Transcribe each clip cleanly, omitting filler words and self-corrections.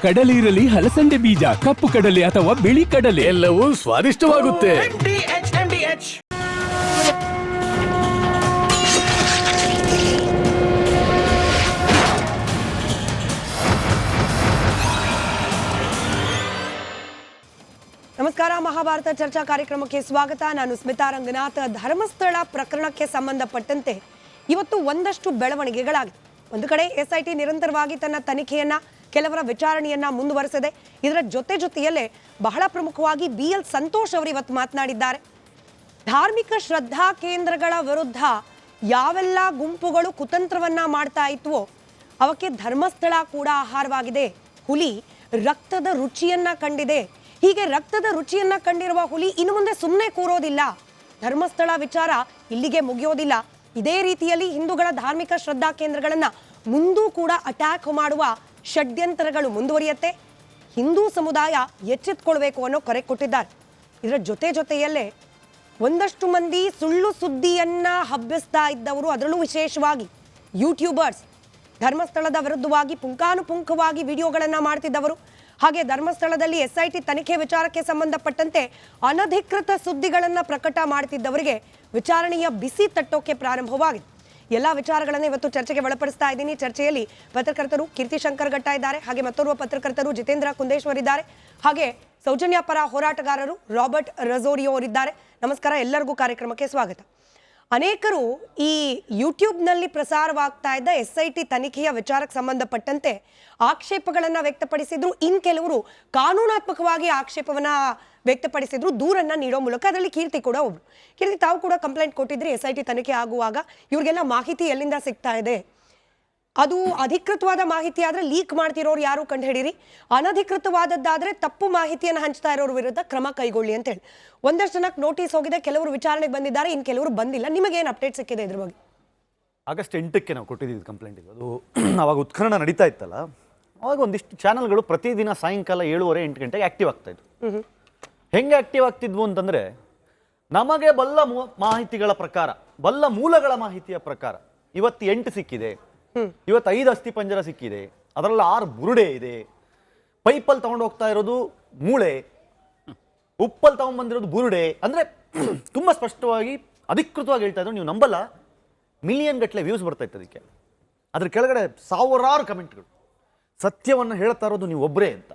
ಕಡಲೆ ಇರಲಿ, ಹಲಸಂದೆ ಬೀಜ, ಕಪ್ಪು ಕಡಲೆ ಅಥವಾ ಬಿಳಿ ಕಡಲೆ, ಎಲ್ಲವೂ ಸ್ವಾದಿಷ್ಟವಾಗುತ್ತೆ. ನಮಸ್ಕಾರ. ಮಹಾಭಾರತ ಚರ್ಚಾ ಕಾರ್ಯಕ್ರಮಕ್ಕೆ ಸ್ವಾಗತ. ನಾನು ಸ್ಮಿತಾ ರಂಗನಾಥ್. ಧರ್ಮಸ್ಥಳ ಪ್ರಕರಣಕ್ಕೆ ಸಂಬಂಧಪಟ್ಟಂತೆ ಇವತ್ತು ಒಂದಷ್ಟು ಬೆಳವಣಿಗೆಗಳಾಗಿದೆ. ಒಂದು ಕಡೆ SIT ನಿರಂತರವಾಗಿ ತನ್ನ ತನಿಖೆಯನ್ನ, ಕೆಲವರ ವಿಚಾರಣೆಯನ್ನ ಮುಂದುವರೆಸಿದೆ. ಇದರ ಜೊತೆಯಲ್ಲೇ ಬಹಳ ಪ್ರಮುಖವಾಗಿ BL ಸಂತೋಷ್ ಅವರು ಇವತ್ತು ಮಾತನಾಡಿದ್ದಾರೆ. ಧಾರ್ಮಿಕ ಶ್ರದ್ಧಾ ಕೇಂದ್ರಗಳ ವಿರುದ್ಧ ಯಾವೆಲ್ಲ ಗುಂಪುಗಳು ಕುತಂತ್ರವನ್ನ ಮಾಡ್ತಾ ಇದ್ವೋ ಅವಕ್ಕೆ ಧರ್ಮಸ್ಥಳ ಕೂಡ ಆಹಾರವಾಗಿದೆ. ಹುಲಿ ರಕ್ತದ ರುಚಿಯನ್ನ ಕಂಡಿದೆ. ಹೀಗೆ ರಕ್ತದ ರುಚಿಯನ್ನ ಕಂಡಿರುವ ಹುಲಿ ಇನ್ನು ಮುಂದೆ ಸುಮ್ಮನೆ ಕೂರೋದಿಲ್ಲ. ಧರ್ಮಸ್ಥಳ ವಿಚಾರ ಇಲ್ಲಿಗೆ ಮುಗಿಯೋದಿಲ್ಲ. ಇದೇ ರೀತಿಯಲ್ಲಿ ಹಿಂದೂಗಳ ಧಾರ್ಮಿಕ ಶ್ರದ್ಧಾ ಕೇಂದ್ರಗಳನ್ನ ಮುಂದೂ ಕೂಡ ಅಟ್ಯಾಕ್ ಮಾಡುವ ಷಡ್ಯಂತರಗಳು ಮುಂದುವರಿಯುತ್ತೆ. ಹಿಂದೂ ಸಮುದಾಯ ಎಚ್ಚೆತ್ಕೊಳ್ಬೇಕು ಅನ್ನೋ ಕರೆ ಕೊಟ್ಟಿದ್ದಾರೆ. ಇದರ ಜೊತೆಯಲ್ಲೇ ಒಂದಷ್ಟು ಮಂದಿ ಸುಳ್ಳು ಸುದ್ದಿಯನ್ನ ಹಬ್ಬಿಸ್ತಾ ಇದ್ದವರು, ಅದರಲ್ಲೂ ವಿಶೇಷವಾಗಿ ಯೂಟ್ಯೂಬರ್ಸ್, ಧರ್ಮಸ್ಥಳದ ವಿರುದ್ಧವಾಗಿ ಪುಂಖಾನುಪುಂಖವಾಗಿ ವಿಡಿಯೋಗಳನ್ನ ಮಾಡ್ತಿದ್ದವರು, ಹಾಗೆ ಧರ್ಮಸ್ಥಳದಲ್ಲಿ SIT ತನಿಖೆ ವಿಚಾರಕ್ಕೆ ಸಂಬಂಧಪಟ್ಟಂತೆ ಅನಧಿಕೃತ ಸುದ್ದಿಗಳನ್ನು ಪ್ರಕಟ ಮಾಡ್ತಿದ್ದವರಿಗೆ ವಿಚಾರಣೆಯ ಬಿಸಿ ತಟ್ಟೋಕೆ ಪ್ರಾರಂಭವಾಗಿದೆ. ಎಲ್ಲ ವಿಚಾರಗಳನ್ನು ಇವತ್ತು ಚರ್ಚೆಗೆ ಒಳಪಡಿಸ್ತಾ ಇದ್ದೀನಿ. ಚರ್ಚೆಯಲ್ಲಿ ಪತ್ರಕರ್ತರು ಕೀರ್ತಿ ಶಂಕರ್ ಘಟ್ಟ ಇದ್ದಾರೆ, ಹಾಗೆ ಮತ್ತೋರ್ವ ಪತ್ರಕರ್ತರು ಜಿತೇಂದ್ರ ಕುಂದೇಶ್ವರ್ ಇದ್ದಾರೆ, ಹಾಗೆ ಸೌಜನ್ಯ ಪರ ಹೋರಾಟಗಾರರು ರಾಬರ್ಟ್ ರಜೋರಿಯೋ ಅವರಿದ್ದಾರೆ. ನಮಸ್ಕಾರ, ಎಲ್ಲರಿಗೂ ಕಾರ್ಯಕ್ರಮಕ್ಕೆ ಸ್ವಾಗತ. ಅನೇಕರು ಈ ಯೂಟ್ಯೂಬ್ನಲ್ಲಿ ಪ್ರಸಾರವಾಗ್ತಾ ಇದ್ದ SIT ತನಿಖೆಯ ವಿಚಾರಕ್ಕೆ ಸಂಬಂಧಪಟ್ಟಂತೆ ಆಕ್ಷೇಪಗಳನ್ನು ವ್ಯಕ್ತಪಡಿಸಿದ್ರು. ಇನ್ನು ಕೆಲವರು ಕಾನೂನಾತ್ಮಕವಾಗಿ ಆಕ್ಷೇಪವನ್ನ ವ್ಯಕ್ತಪಡಿಸಿದ್ರು, ದೂರನ್ನ ನೀಡೋ ಮೂಲಕ. ಅದರಲ್ಲಿ ಕೀರ್ತಿ ಕೂಡ ಒಬ್ರು. ಕೀರ್ತಿ, ತಾವು ಕೂಡ ಕಂಪ್ಲೇಂಟ್ ಕೊಟ್ಟಿದ್ರಿ. SIT ತನಿಖೆ ಆಗುವಾಗ ಇವ್ರಿಗೆಲ್ಲ ಮಾಹಿತಿ ಎಲ್ಲಿಂದ ಸಿಗ್ತಾ ಇದೆ, ಅದು ಅಧಿಕೃತವಾದ ಮಾಹಿತಿ ಆದರೆ ಲೀಕ್ ಮಾಡ್ತಿರೋರು ಯಾರು ಕಂಡು ಹಿಡೀರಿ, ಅನಧಿಕೃತವಾದದ್ದಾದರೆ ತಪ್ಪು ಮಾಹಿತಿಯನ್ನು ಹಂಚ್ತಾ ಇರೋರ ವಿರುದ್ಧ ಕ್ರಮ ಕೈಗೊಳ್ಳಿ ಅಂತೇಳಿ ಒಂದಷ್ಟು ಜನಕ್ಕೆ ನೋಟಿಸ್ ಹೋಗಿದೆ. ಕೆಲವರು ವಿಚಾರಣೆಗೆ ಬಂದಿದ್ದಾರೆ, ಇನ್ನು ಕೆಲವರು ಬಂದಿಲ್ಲ. ನಿಮಗೇನು ಅಪ್ಡೇಟ್ ಸಿಕ್ಕಿದೆ ಇದ್ರ ಬಗ್ಗೆ? ಆಗಸ್ಟ್ 8ಕ್ಕೆ ನಾವು ಕೊಟ್ಟಿದ್ದೀವಿ ಕಂಪ್ಲೇಂಟ್. ಅದು ಅವಾಗ ಉತ್ಖನನ ನಡೀತಾ ಇತ್ತಲ್ಲ, ಅವಾಗ ಒಂದಿಷ್ಟು ಚಾನಲ್ಗಳು ಪ್ರತಿದಿನ ಸಾಯಂಕಾಲ 7:30-8 ಗಂಟೆಗೆ ಆ್ಯಕ್ಟಿವ್ ಆಗ್ತಾಯಿದ್ವು. ಹೆಂಗೆ ಆ್ಯಕ್ಟಿವ್ ಆಗ್ತಿದ್ವು ಅಂತಂದರೆ, ನಮಗೆ ಬಲ್ಲ ಮಾಹಿತಿಗಳ ಪ್ರಕಾರ, ಬಲ್ಲ ಮೂಲಗಳ ಮಾಹಿತಿಯ ಪ್ರಕಾರ ಇವತ್ತು 8 ಸಿಕ್ಕಿದೆ, ಇವತ್ತು 5 ಅಸ್ಥಿಪಂಜರ ಸಿಕ್ಕಿದೆ, ಅದರಲ್ಲಿ 6 ಬುರುಡೆ ಇದೆ, ಪೈಪಲ್ಲಿ ತಗೊಂಡು ಹೋಗ್ತಾ ಇರೋದು ಮೂಳೆ, ಉಪ್ಪಲ್ಲಿ ತಗೊಂಡ್ಬಂದಿರೋದು ಬುರುಡೆ. ಅಂದರೆ ತುಂಬ ಸ್ಪಷ್ಟವಾಗಿ ಅಧಿಕೃತವಾಗಿ ಹೇಳ್ತಾ ಇದ್ರು. ನೀವು ನಂಬಲ್ಲ, ಮಿಲಿಯನ್ ಗಟ್ಟಲೆ ವ್ಯೂಸ್ ಬರ್ತಾ ಇತ್ತು ಅದಕ್ಕೆ. ಅದ್ರ ಕೆಳಗಡೆ ಸಾವಿರಾರು ಕಮೆಂಟ್ಗಳು, ಸತ್ಯವನ್ನು ಹೇಳ್ತಾ ಇರೋದು ನೀವು ಒಬ್ಬರೇ ಅಂತ.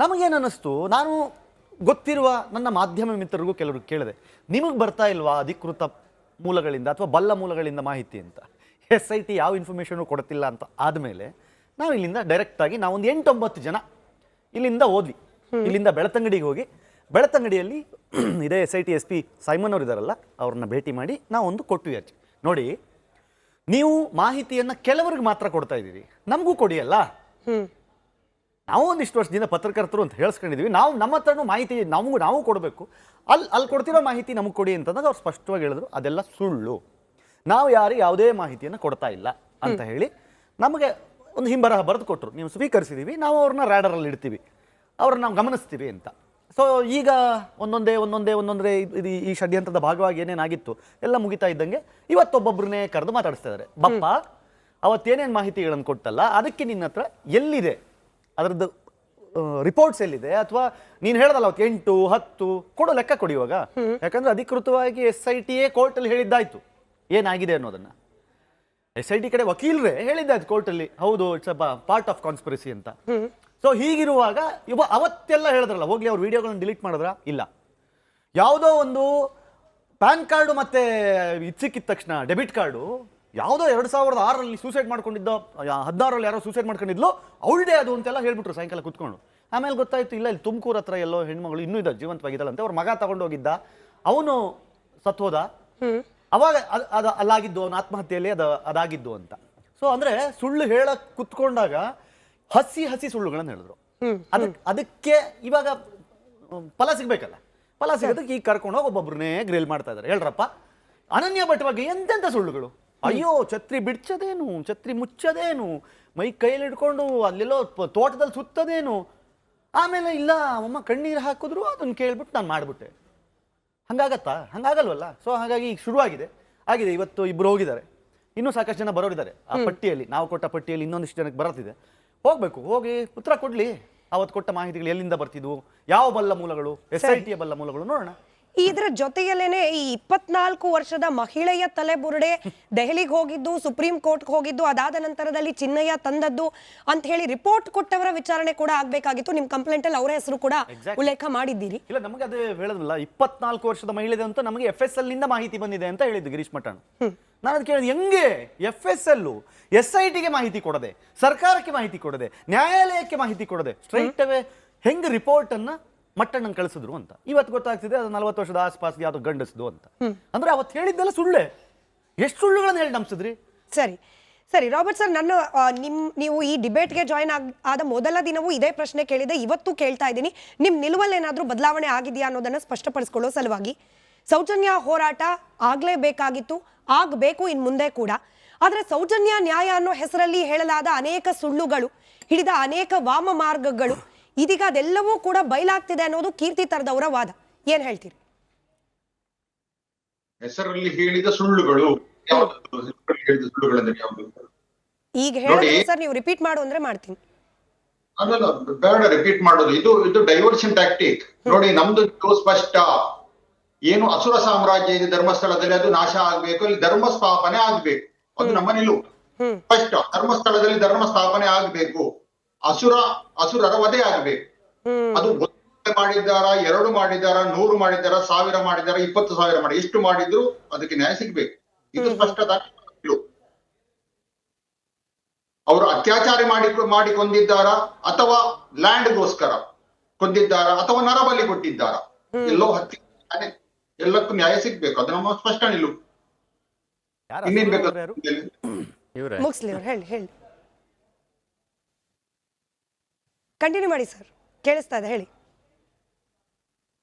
ನಮಗೇನು ಅನ್ನಿಸ್ತು, ನಾನು ಗೊತ್ತಿರುವ ನನ್ನ ಮಾಧ್ಯಮ ಮಿತ್ರರಿಗೂ ಕೆಲವರು ಕೇಳಿದೆ, ನಿಮಗೆ ಬರ್ತಾ ಇಲ್ವಾ ಅಧಿಕೃತ ಮೂಲಗಳಿಂದ ಅಥವಾ ಬಲ್ಲ ಮೂಲಗಳಿಂದ ಮಾಹಿತಿ ಅಂತ. SIT ಯಾವ ಇನ್ಫಾರ್ಮೇಷನು ಕೊಡ್ತಿಲ್ಲ ಅಂತ ಆದಮೇಲೆ ನಾವು ಇಲ್ಲಿಂದ ಡೈರೆಕ್ಟಾಗಿ ನಾವೊಂದು 8-9 ಜನ ಇಲ್ಲಿಂದ ಹೋದ್ವಿ. ಇಲ್ಲಿಂದ ಬೆಳತಂಗಡಿಗೆ ಹೋಗಿ, ಬೆಳತಂಗಡಿಯಲ್ಲಿ ಇದೇ SIT SP ಸೈಮನ್ ಅವರು ಇದ್ದಾರಲ್ಲ, ಅವ್ರನ್ನ ಭೇಟಿ ಮಾಡಿ ನಾವೊಂದು ಕೊಟ್ವಿ ಅರ್ಜಿ. ನೋಡಿ, ನೀವು ಮಾಹಿತಿಯನ್ನು ಕೆಲವರಿಗೆ ಮಾತ್ರ ಕೊಡ್ತಾ ಇದ್ದೀರಿ, ನಮಗೂ ಕೊಡಿಯಲ್ಲ. ನಾವು ಒಂದಿಷ್ಟು ವರ್ಷದಿಂದ ಪತ್ರಕರ್ತರು ಅಂತ ಹೇಳಿಸ್ಕೊಂಡಿದ್ದೀವಿ, ನಾವು ನಮ್ಮ ಹತ್ರನೂ ಮಾಹಿತಿ ನಾವು ಕೊಡಬೇಕು, ಅಲ್ಲಿ ಕೊಡ್ತಿರೋ ಮಾಹಿತಿ ನಮಗೆ ಕೊಡಿ ಅಂತಂದಾಗ ಅವ್ರು ಸ್ಪಷ್ಟವಾಗಿ ಹೇಳಿದ್ರು ಅದೆಲ್ಲ ಸುಳ್ಳು, ನಾವು ಯಾರಿಗೆ ಯಾವುದೇ ಮಾಹಿತಿಯನ್ನು ಕೊಡ್ತಾ ಇಲ್ಲ ಅಂತ ಹೇಳಿ ನಮಗೆ ಒಂದು ಹಿಂಬರಹ ಬರೆದು ಕೊಟ್ಟರು. ನೀವು ಸ್ವೀಕರಿಸಿದ್ದೀವಿ, ನಾವು ಅವ್ರನ್ನ ರ್ಯಾಡರಲ್ಲಿ ಇಡ್ತೀವಿ, ಅವ್ರನ್ನ ನಾವು ಗಮನಿಸ್ತೀವಿ ಅಂತ. ಸೊ ಈಗ ಒಂದೊಂದೇ ಇದು ಈ ಷಡ್ಯಂತ್ರದ ಭಾಗವಾಗಿ ಏನೇನಾಗಿತ್ತು ಎಲ್ಲ ಮುಗಿತಾ ಇದ್ದಂಗೆ ಇವತ್ತೊಬ್ಬೊಬ್ಬರನ್ನೇ ಕರೆದು ಮಾತಾಡಿಸ್ತಾ ಇದ್ದಾರೆ. ಬಪ್ಪ, ಅವತ್ತೇನೇನು ಮಾಹಿತಿಗಳನ್ನು ಕೊಟ್ಟಲ್ಲ, ಅದಕ್ಕೆ ನಿನ್ನ ಹತ್ರ ಎಲ್ಲಿದೆ, ಅದರದ್ದು ರಿಪೋರ್ಟ್ಸ್ ಎಲ್ಲಿದೆ, ಅಥವಾ ನೀನು ಹೇಳ್ದಲ್ಲ ಅವತ್ತು 8, 10 ಕೊಡೋ ಲೆಕ್ಕ ಕೊಡಿ ಇವಾಗ. ಯಾಕಂದ್ರೆ ಅಧಿಕೃತವಾಗಿ SIT ಕೋರ್ಟಲ್ಲಿ ಹೇಳಿದ್ದಾಯ್ತು ಏನಾಗಿದೆ ಅನ್ನೋದನ್ನ. SIT ಕಡೆ ವಕೀಲರೇ ಹೇಳಿದ್ದಾಯ್ತು ಕೋರ್ಟಲ್ಲಿ, ಹೌದು it's a part of conspiracy ಅಂತ. ಸೊ ಹೀಗಿರುವಾಗ ಅವತ್ತೆಲ್ಲ ಹೇಳಿದ್ರಲ್ಲ, ಹೋಗ್ಲಿ ಅವ್ರ ವಿಡಿಯೋಗಳನ್ನ ಡಿಲೀಟ್ ಮಾಡಿದ್ರ? ಇಲ್ಲ. ಯಾವುದೋ ಒಂದು ಪ್ಯಾನ್ ಕಾರ್ಡು ಮತ್ತೆ ಇದು ಸಿಕ್ಕಿದ ತಕ್ಷಣ ಡೆಬಿಟ್ ಕಾರ್ಡು ಯಾವುದೋ 2006ರಲ್ಲಿ ಸೂಸೈಡ್ ಮಾಡ್ಕೊಂಡಿದ್ದ, 16ರಲ್ಲಿ ಯಾರೋ ಸೂಸೈಡ್ ಮಾಡ್ಕೊಂಡಿದ್ಲು, ಅವಳದೇ ಅದು ಅಂತೆಲ್ಲ ಹೇಳ್ಬಿಟ್ರು ಸಾಯಂಕಾಲ ಕುತ್ಕೊಂಡು. ಆಮೇಲೆ ಗೊತ್ತಾಯ್ತು, ಇಲ್ಲ ಇಲ್ಲಿ ತುಮಕೂರು ಹತ್ರ ಎಲ್ಲೋ ಹೆಣ್ಮಗಳು ಇನ್ನೂ ಇದ್ದ ಜೀವಂತವಾಗಿದ್ದಾಳಂತೆ, ಅವ್ರ ಮಗ ತಗೊಂಡು ಹೋಗಿದ್ದ, ಅವನು ಸತ್ತೋದ, ಅವಾಗ ಅಲ್ಲಾಗಿದ್ದು, ಅವನ ಆತ್ಮಹತ್ಯೆಯಲ್ಲಿ ಅದಾಗಿದ್ದು ಅಂತ. ಸೊ ಅಂದ್ರೆ ಸುಳ್ಳು ಹೇಳಕ್ ಕುತ್ಕೊಂಡಾಗ ಹಸಿ ಸುಳ್ಳುಗಳನ್ನು ಹೇಳಿದ್ರು. ಅದಕ್ಕೆ ಇವಾಗ ಫಲ ಸಿಗ್ಬೇಕಲ್ಲ, ಫಲ ಸಿಗೋದಕ್ಕೆ ಈಗ ಕರ್ಕೊಂಡು ಹೋಗಿ ಒಬ್ಬೊಬ್ಬರನ್ನೇ ಗ್ರಿಲ್ ಮಾಡ್ತಾ ಇದ್ದಾರೆ. ಹೇಳ್ರಪ್ಪ, ಅನನ್ಯ ಭಟ್ವಾಗಿ ಎಂತೆಂಥ ಸುಳ್ಳುಗಳು. ಅಯ್ಯೋ, ಛತ್ರಿ ಬಿಡ್ಸೋದೇನು, ಛತ್ರಿ ಮುಚ್ಚೋದೇನು, ಮೈ ಕೈಯಲ್ಲಿ ಹಿಡ್ಕೊಂಡು ಅಲ್ಲೆಲ್ಲೋ ತೋಟದಲ್ಲಿ ಸುತ್ತದೇನು, ಆಮೇಲೆ ಇಲ್ಲ ಅಮ್ಮ ಕಣ್ಣೀರು ಹಾಕಿದ್ರು ಅದನ್ನು ಕೇಳ್ಬಿಟ್ಟು ನಾನು ಮಾಡಿಬಿಟ್ಟೆ. ಹಂಗಾಗತ್ತಾ? ಹಂಗಾಗಲ್ವಲ್ಲ. ಸೊ ಹಾಗಾಗಿ ಈಗ ಶುರುವಾಗಿದೆ, ಇವತ್ತು 2 ಹೋಗಿದ್ದಾರೆ, ಇನ್ನೂ ಸಾಕಷ್ಟು ಜನ ಬರೋರಿದ್ದಾರೆ ಆ ಪಟ್ಟಿಯಲ್ಲಿ. ನಾವು ಕೊಟ್ಟ ಪಟ್ಟಿಯಲ್ಲಿ ಇನ್ನೊಂದಿಷ್ಟು ಜನಕ್ಕೆ ಬರುತ್ತಿದೆ. ಹೋಗ್ಬೇಕು, ಹೋಗಿ ಉತ್ತರ ಕೊಡ್ಲಿ. ಅವತ್ತು ಕೊಟ್ಟ ಮಾಹಿತಿಗಳು ಎಲ್ಲಿಂದ ಬರ್ತಿದ್ವು, ಯಾವ ಬಲ್ಲ ಮೂಲಗಳು, SIT ಬಲ್ಲ ಮೂಲಗಳು ನೋಡೋಣ. ಇದರ ಜೊತೆಯಲ್ಲೇನೆ ಈ 24 ವರ್ಷದ ಮಹಿಳೆಯ ತಲೆಬುರುಡೆ ದೆಹಲಿಗೆ ಹೋಗಿದ್ದು, ಸುಪ್ರೀಂ ಕೋರ್ಟ್ಗೆ ಹೋಗಿದ್ದು, ಅದಾದ ನಂತರದಲ್ಲಿ ಚಿನ್ನಯ್ಯ ತಂದದ್ದು ಅಂತ ಹೇಳಿ ರಿಪೋರ್ಟ್ ಕೊಟ್ಟವರ ವಿಚಾರಣೆ ಕೂಡ ಆಗ್ಬೇಕಾಗಿತ್ತು. ನಿಮ್ ಕಂಪ್ಲೇಂಟ್ ಅಲ್ಲಿ ಅವರ ಹೆಸರು ಕೂಡ ಉಲ್ಲೇಖ ಮಾಡಿದ್ದೀರಿ. ಇಲ್ಲ, ನಮಗೆ ಅದು ಹೇಳೋದಿಲ್ಲ. 24 ವರ್ಷದ ಮಹಿಳೆ ಅಂತ ನಮಗೆ FSL ನಿಂದ ಮಾಹಿತಿ ಬಂದಿದೆ ಅಂತ ಹೇಳಿದ್ದು ಗಿರೀಶ್ ಮಠನ್. ನಾನು ಅದು ಕೇಳಿದೆ, ಹೆಂಗೆ FSL SITಗೆ ಮಾಹಿತಿ ಕೊಡದೆ, ಸರ್ಕಾರಕ್ಕೆ ಮಾಹಿತಿ ಕೊಡದೆ, ನ್ಯಾಯಾಲಯಕ್ಕೆ ಮಾಹಿತಿ ಕೊಡದೆ ಸ್ಟ್ರೈಟ್ ಅವೇ ಹೆಂಗೆ ರಿಪೋರ್ಟ್ ಅನ್ನ ಮಟ್ಟಣ್ಣನ್ ಕಳಿಸಿದ್ರು ಅಂತ ಇವತ್ತು ಗೊತ್ತಾಗ್ತಿದೆ. ಅದು 40 ವರ್ಷದ ಆಸ್ಪಾಸ್ ಯಾವ್ದು ಗಂಡಸ್ದು ಅಂತ. ಅಂದ್ರೆ ಅವತ್ತು ಹೇಳಿದ್ದೆಲ್ಲ ಸುಳ್ಳೆ. ಎಷ್ಟು ಸುಳ್ಳುಗಳನ್ನ ಹೇಳಿ ನಂಬಿಸಿದ್ರಿ? ಸರಿ ರಾಬರ್ಟ್ ಸರ್, ನೀವು ಈ ಡಿಬೇಟ್ಗೆ ಜಾಯಿನ್ ಆದ ಮೊದಲ ದಿನವೂ ಇದೇ ಪ್ರಶ್ನೆ ಕೇಳಿದೆ, ಇವತ್ತು ಕೇಳ್ತಾ ಇದ್ದೀನಿ. ನಿಮ್ ನಿಲುವಲ್ಲಿ ಏನಾದ್ರೂ ಬದಲಾವಣೆ ಆಗಿದೆಯಾ ಅನ್ನೋದನ್ನ ಸ್ಪಷ್ಟಪಡಿಸ್ಕೊಳ್ಳೋ ಸಲುವಾಗಿ. ಸೌಜನ್ಯ ಹೋರಾಟ ಆಗ್ಲೇಬೇಕಾಗಿತ್ತು, ಆಗ್ಬೇಕು ಇನ್ ಮುಂದೆ ಕೂಡ. ಆದ್ರೆ ಸೌಜನ್ಯ ನ್ಯಾಯ ಅನ್ನೋ ಹೆಸರಲ್ಲಿ ಹೇಳಲಾದ ಅನೇಕ ಸುಳ್ಳುಗಳು, ಹಿಡಿದ ಅನೇಕ ವಾಮ ಮಾರ್ಗಗಳು, ಇದೀಗ ಅದೆಲ್ಲವೂ ಕೂಡ ಬಯಲಾಗ್ತಿದೆ ಅನ್ನೋದು ಕೀರ್ತಿ ತರದವರ ವಾದ. ಏನ್ ಹೇಳ್ತೀರಿ? ಹೆಸರಲ್ಲಿ ಹೇಳಿದ ಸುಳ್ಳುಗಳು ಹೇಳಿದ ಸುಳ್ಳುಗಳಂದ್ರೆ ಯಾವುದು? ಈಗ ಹೇಳಿದ್ರೆ ಸರ್ ನೀವು ರಿಪೀಟ್ ಮಾಡು ಅಂದ್ರೆ ಮಾಡ್ತೀನಿ. ಅಲ್ಲ, ಬೇಡ ರಿಪೀಟ್ ಮಾಡೋದು. ಇದು ಡೈವರ್ಷನ್ ಟ್ಯಾಕ್ಟಿಕ್. ನೋಡಿ, ನಮ್ದು ಸ್ಪಷ್ಟ. ಏನು ಅಸುರ ಸಾಮ್ರಾಜ್ಯ ಇದೆ ಧರ್ಮಸ್ಥಳದಲ್ಲಿ, ಅದು ನಾಶ ಆಗ್ಬೇಕು, ಇಲ್ಲಿ ಧರ್ಮ ಸ್ಥಾಪನೆ ಆಗ್ಬೇಕು. ಅದು ನಮ್ಮ ನಿಲುವು ಸ್ಪಷ್ಟ. ಧರ್ಮಸ್ಥಳದಲ್ಲಿ ಧರ್ಮ ಸ್ಥಾಪನೆ ಆಗ್ಬೇಕು, ಅಸುರರ ವಧೆ ಆಗ್ಬೇಕು. ಅದು 1 ಮಾಡಿದ್ದಾರ, 2 ಮಾಡಿದ್ದಾರ, 100 ಮಾಡಿದ್ದಾರ, 1000 ಮಾಡಿದ್ದಾರ, 20,000 ಮಾಡಿ, ಎಷ್ಟು ಮಾಡಿದ್ರು ಅದಕ್ಕೆ ನ್ಯಾಯ ಸಿಗ್ಬೇಕು. ಇದು ಸ್ಪಷ್ಟದ ನಿಲುವು. ಅವರು ಅತ್ಯಾಚಾರ ಮಾಡಿ ಕೊಂದಿದ್ದಾರ, ಅಥವಾ ಲ್ಯಾಂಡ್ಗೋಸ್ಕರ ಕೊಂದಿದ್ದಾರ, ಅಥವಾ ನರಬಲಿ ಕೊಟ್ಟಿದ್ದಾರ, ಎಲ್ಲೋ ಹತ್ಯೆ, ಎಲ್ಲಕ್ಕೂ ನ್ಯಾಯ ಸಿಗ್ಬೇಕು. ಅದು ನಮ್ಮ ಸ್ಪಷ್ಟ ನಿಲುವು. ಇನ್ನೇನ್ ಬೇಕು? ಮುಗಿಸ್ಲಿ ಅವ್ರು, ಹೇಳಿ ಕಂಟಿನ್ಯೂ ಮಾಡಿ ಸರ್, ಕೇಳಿಸ್ತಾ ಇದೆ, ಹೇಳಿ.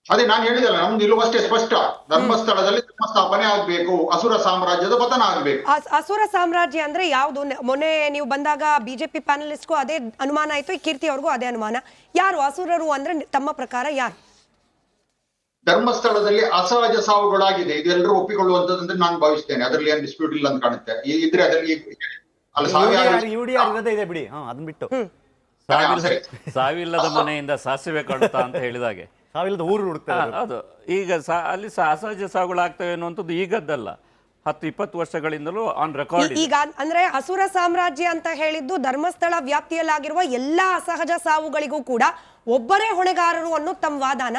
ಅದೇ ನಾನು ಹೇಳಿದಲ್ಲ, ನಮ್ದು ನಿಲುವು ಅಷ್ಟೇ ಸ್ಪಷ್ಟ. ಧರ್ಮಸ್ಥಳದಲ್ಲಿ ಧರ್ಮ ಸ್ಥಾಪನೆ ಆಗ್ಬೇಕು, ಅಸುರ ಸಾಮ್ರಾಜ್ಯದ ಪತನ ಆಗ್ಬೇಕು. ಅಸುರ ಸಾಮ್ರಾಜ್ಯ ಅಂದ್ರೆ ಯಾವ್ದು? ಮೊನ್ನೆ ನೀವು ಬಂದಾಗ ಬಿಜೆಪಿ ಪ್ಯಾನಲಿಸ್ಟ್ಗೂ ಅದೇ ಅನುಮಾನ ಆಯ್ತು, ಈ ಕೀರ್ತಿ ಅವ್ರಿಗೂ ಅದೇ ಅನುಮಾನ. ಯಾರು ಅಸುರರು ಅಂದ್ರೆ ತಮ್ಮ ಪ್ರಕಾರ ಯಾರು? ಧರ್ಮಸ್ಥಳದಲ್ಲಿ ಅಸಹಜ ಸಾವುಗಳಾಗಿದೆ, ಇದೆಲ್ಲರೂ ಒಪ್ಪಿಕೊಳ್ಳುವಂತದ್ದು ನಾನು ಭಾವಿಸ್ತೇನೆ. ಅದರಲ್ಲಿ ಏನು ಡಿಸ್ಪ್ಯೂಟ್ ಇಲ್ಲ ಅಂತ ಕಾಣುತ್ತೆ. ಇದ್ರೆ ಅದರಲ್ಲಿ ಇದೆ ಬಿಡಿ, ಅದನ್ನ ಬಿಟ್ಟು ಸಾವಿಲ್ಲದ ಮನೆಯಿಂದ ಸಾಸಿವೆ ಕಾಡುತ್ತಾ ಅಂತ ಹೇಳಿದಾಗೆ ಸಾವಿಲ್ಲದ ಊರು ಹುಡುಕ್ತಾರೆ. ಅದು ಈಗ ಅಲ್ಲಿ ಅಸಹಜ ಸಾವುಗಳಾಗ್ತವೆ ಅನ್ನುವಂಥದ್ದು ಈಗದ್ದಲ್ಲ, 10-20 ವರ್ಷಗಳಿಂದಲೂ ಆನ್ ರೆಕಾರ್ಡ್. ಈಗ ಅಂದ್ರೆ ಅಸುರ ಸಾಮ್ರಾಜ್ಯ ಅಂತ ಹೇಳಿದ್ದು ಧರ್ಮಸ್ಥಳ ವ್ಯಾಪ್ತಿಯಲ್ಲಾಗಿರುವ ಎಲ್ಲಾ ಅಸಹಜ ಸಾವುಗಳಿಗೂ ಕೂಡ ಒಬ್ಬರೇ ಹೊಣೆಗಾರರು ಅನ್ನೋ ತಮ್ಮ ವಾದಾನ?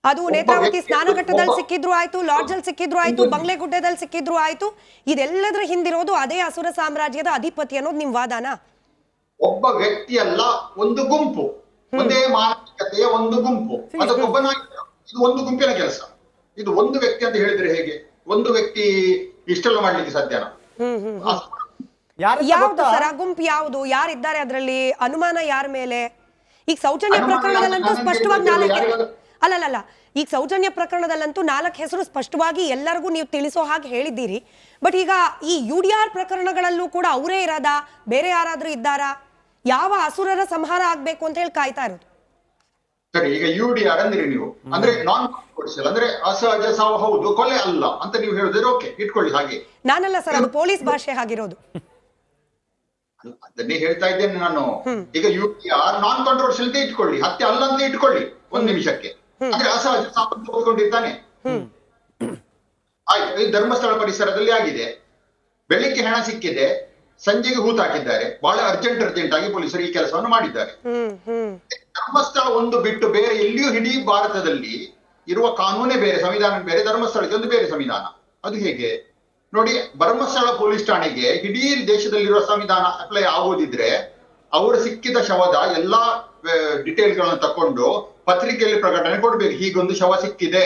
ಅದು ನೇತ್ರಾವತಿ ಸ್ನಾನಘಟ್ಟದಲ್ಲಿ ಸಿಕ್ಕಿದ್ರು ಆಯ್ತು, ಲಾಡ್ಜ್ ಅಲ್ಲಿ ಸಿಕ್ಕಿದ್ರು ಆಯ್ತು, ಬಂಗ್ಲೆಗುಡ್ಡದಲ್ಲಿ ಸಿಕ್ಕಿದ್ರು ಆಯ್ತು, ಇದೆಲ್ಲದರ ಹಿಂದಿರೋದು ಅದೇ ಅಸುರ ಸಾಮ್ರಾಜ್ಯದ ಅಧಿಪತಿ ಅನ್ನೋದು ನಿಮ್ ವಾದಾನ? ಒಬ್ಬ ವ್ಯಕ್ತಿ ಅಲ್ಲ, ಒಂದು ಗುಂಪು, ಒಂದೇ ಮಾನಸಿಕತೆಯ ಒಂದು ಗುಂಪು, ಅದಕ್ಕೊಬ್ಬ ನಾಯಕ. ಇದು ಒಂದು ಗುಂಪಿನ ಕೆಲಸ. ಇದು ಒಂದು ವ್ಯಕ್ತಿ ಅಂತ ಹೇಳಿದ್ರೆ ಹೇಗೆ? ಒಂದು ವ್ಯಕ್ತಿ ಇಷ್ಟೆಲ್ಲ ಮಾಡ್ಲಿಕ್ಕೆ ಸಾಧ್ಯನಾ? ಯಾವ್ದು ಸರ್ ಆ ಗುಂಪು? ಯಾವ್ದು? ಯಾರಿದ್ದಾರೆ ಅದರಲ್ಲಿ? ಅನುಮಾನ ಯಾರ ಮೇಲೆ? ಈಗ ಸೌಜನ್ಯ ಪ್ರಕರಣದಲ್ಲಂತೂ ಸ್ಪಷ್ಟವಾಗಿ ಅಲ್ಲಲ್ಲ, ಈಗ ಸೌಜನ್ಯ ಪ್ರಕರಣದಲ್ಲಂತೂ 4 ಹೆಸರು ಸ್ಪಷ್ಟವಾಗಿ ಎಲ್ಲರಿಗೂ ನೀವು ತಿಳಿಸೋ ಹಾಗೆ ಹೇಳಿದ್ದೀರಿ. ಬಟ್ ಈಗ ಈ UDR ಪ್ರಕರಣಗಳಲ್ಲೂ ಕೂಡ ಅವರೇ ಇರೋದಾ, ಬೇರೆ ಯಾರಾದ್ರೂ ಇದ್ದಾರಾ? ಯಾವ ಅಸುರರ ಸಂಹಾರ ಆಗ್ಬೇಕು ಅಂತ ಹೇಳಿ ಕಾಯ್ತಾ ಇರೋದು? ಸರಿ, ಈಗ UDR ಅಂದ್ರೆ ನೀವು ಅಂದ್ರೆ ನಾನ್ ಕಾಂಟ್ರವರ್ಷಿಯಲ್ ಅಂದ್ರೆ ಅಸಹಜ ಸಾವು ಹೌದು, ಕೊಲೆ ಅಲ್ಲ ಅಂತ ನೀವು ಹೇಳಿದ್ರೆ ಓಕೆ, ಇಟ್ಕೊಳ್ಳಿ ಹಾಗೆ. ನಾನಲ್ಲ ಸರ್, ಅದು ಪೊಲೀಸ್ ಭಾಷೆ ಆಗಿರೋದು. ಅದನ್ನೇ ಹೇಳ್ತಾ ಇದ್ದೇನೆ ನಾನು. ಈಗ UDR ನಾನ್ ಕಾಂಟ್ರವರ್ಷಿಯಲ್ ಅಂತ ಇಟ್ಕೊಳ್ಳಿ, ಹತ್ಯೆ ಅಲ್ಲ ಅಂತ ಇಟ್ಕೊಳ್ಳಿ 1 ನಿಮಿಷಕ್ಕೆ. ಅಂದ್ರೆ ಅಸಹಜ ಸಾವು ಒಪ್ಪಿಕೊಂಡಿರ್ತಾನೆ. ಆಯ್ತು, ಈ ಧರ್ಮಸ್ಥಳ ಪರಿಸರದಲ್ಲಿ ಆಗಿದೆ. ಬೆಳಿಗ್ಗೆ ಹೆಣ ಸಿಕ್ಕಿದೆ, ಸಂಜೆಗೆ ಹೂತಾಕಿದ್ದಾರೆ. ಬಹಳ ಅರ್ಜೆಂಟ್ ಆಗಿ ಪೊಲೀಸರು ಈ ಕೆಲಸವನ್ನು ಮಾಡಿದ್ದಾರೆ. ಧರ್ಮಸ್ಥಳ ಒಂದು ಬಿಟ್ಟು ಬೇರೆ ಎಲ್ಲಿಯೂ ಇಡೀ ಭಾರತದಲ್ಲಿ ಇರುವ ಕಾನೂನೇ ಬೇರೆ, ಸಂವಿಧಾನ ಬೇರೆ, ಧರ್ಮಸ್ಥಳಕ್ಕೆ ಒಂದು ಬೇರೆ ಸಂವಿಧಾನ. ಅದು ಹೇಗೆ ನೋಡಿ? ಧರ್ಮಸ್ಥಳ ಪೊಲೀಸ್ ಠಾಣೆಗೆ ಇಡೀ ದೇಶದಲ್ಲಿರುವ ಸಂವಿಧಾನ ಅಪ್ಲೈ ಆಗೋದಿದ್ರೆ ಅವರು ಸಿಕ್ಕಿದ ಶವದ ಎಲ್ಲಾ ಡಿಟೇಲ್ ಗಳನ್ನು ತಕೊಂಡು ಪತ್ರಿಕೆಯಲ್ಲಿ ಪ್ರಕಟಣೆ ಕೊಡ್ಬೇಕು, ಹೀಗೊಂದು ಶವ ಸಿಕ್ಕಿದೆ,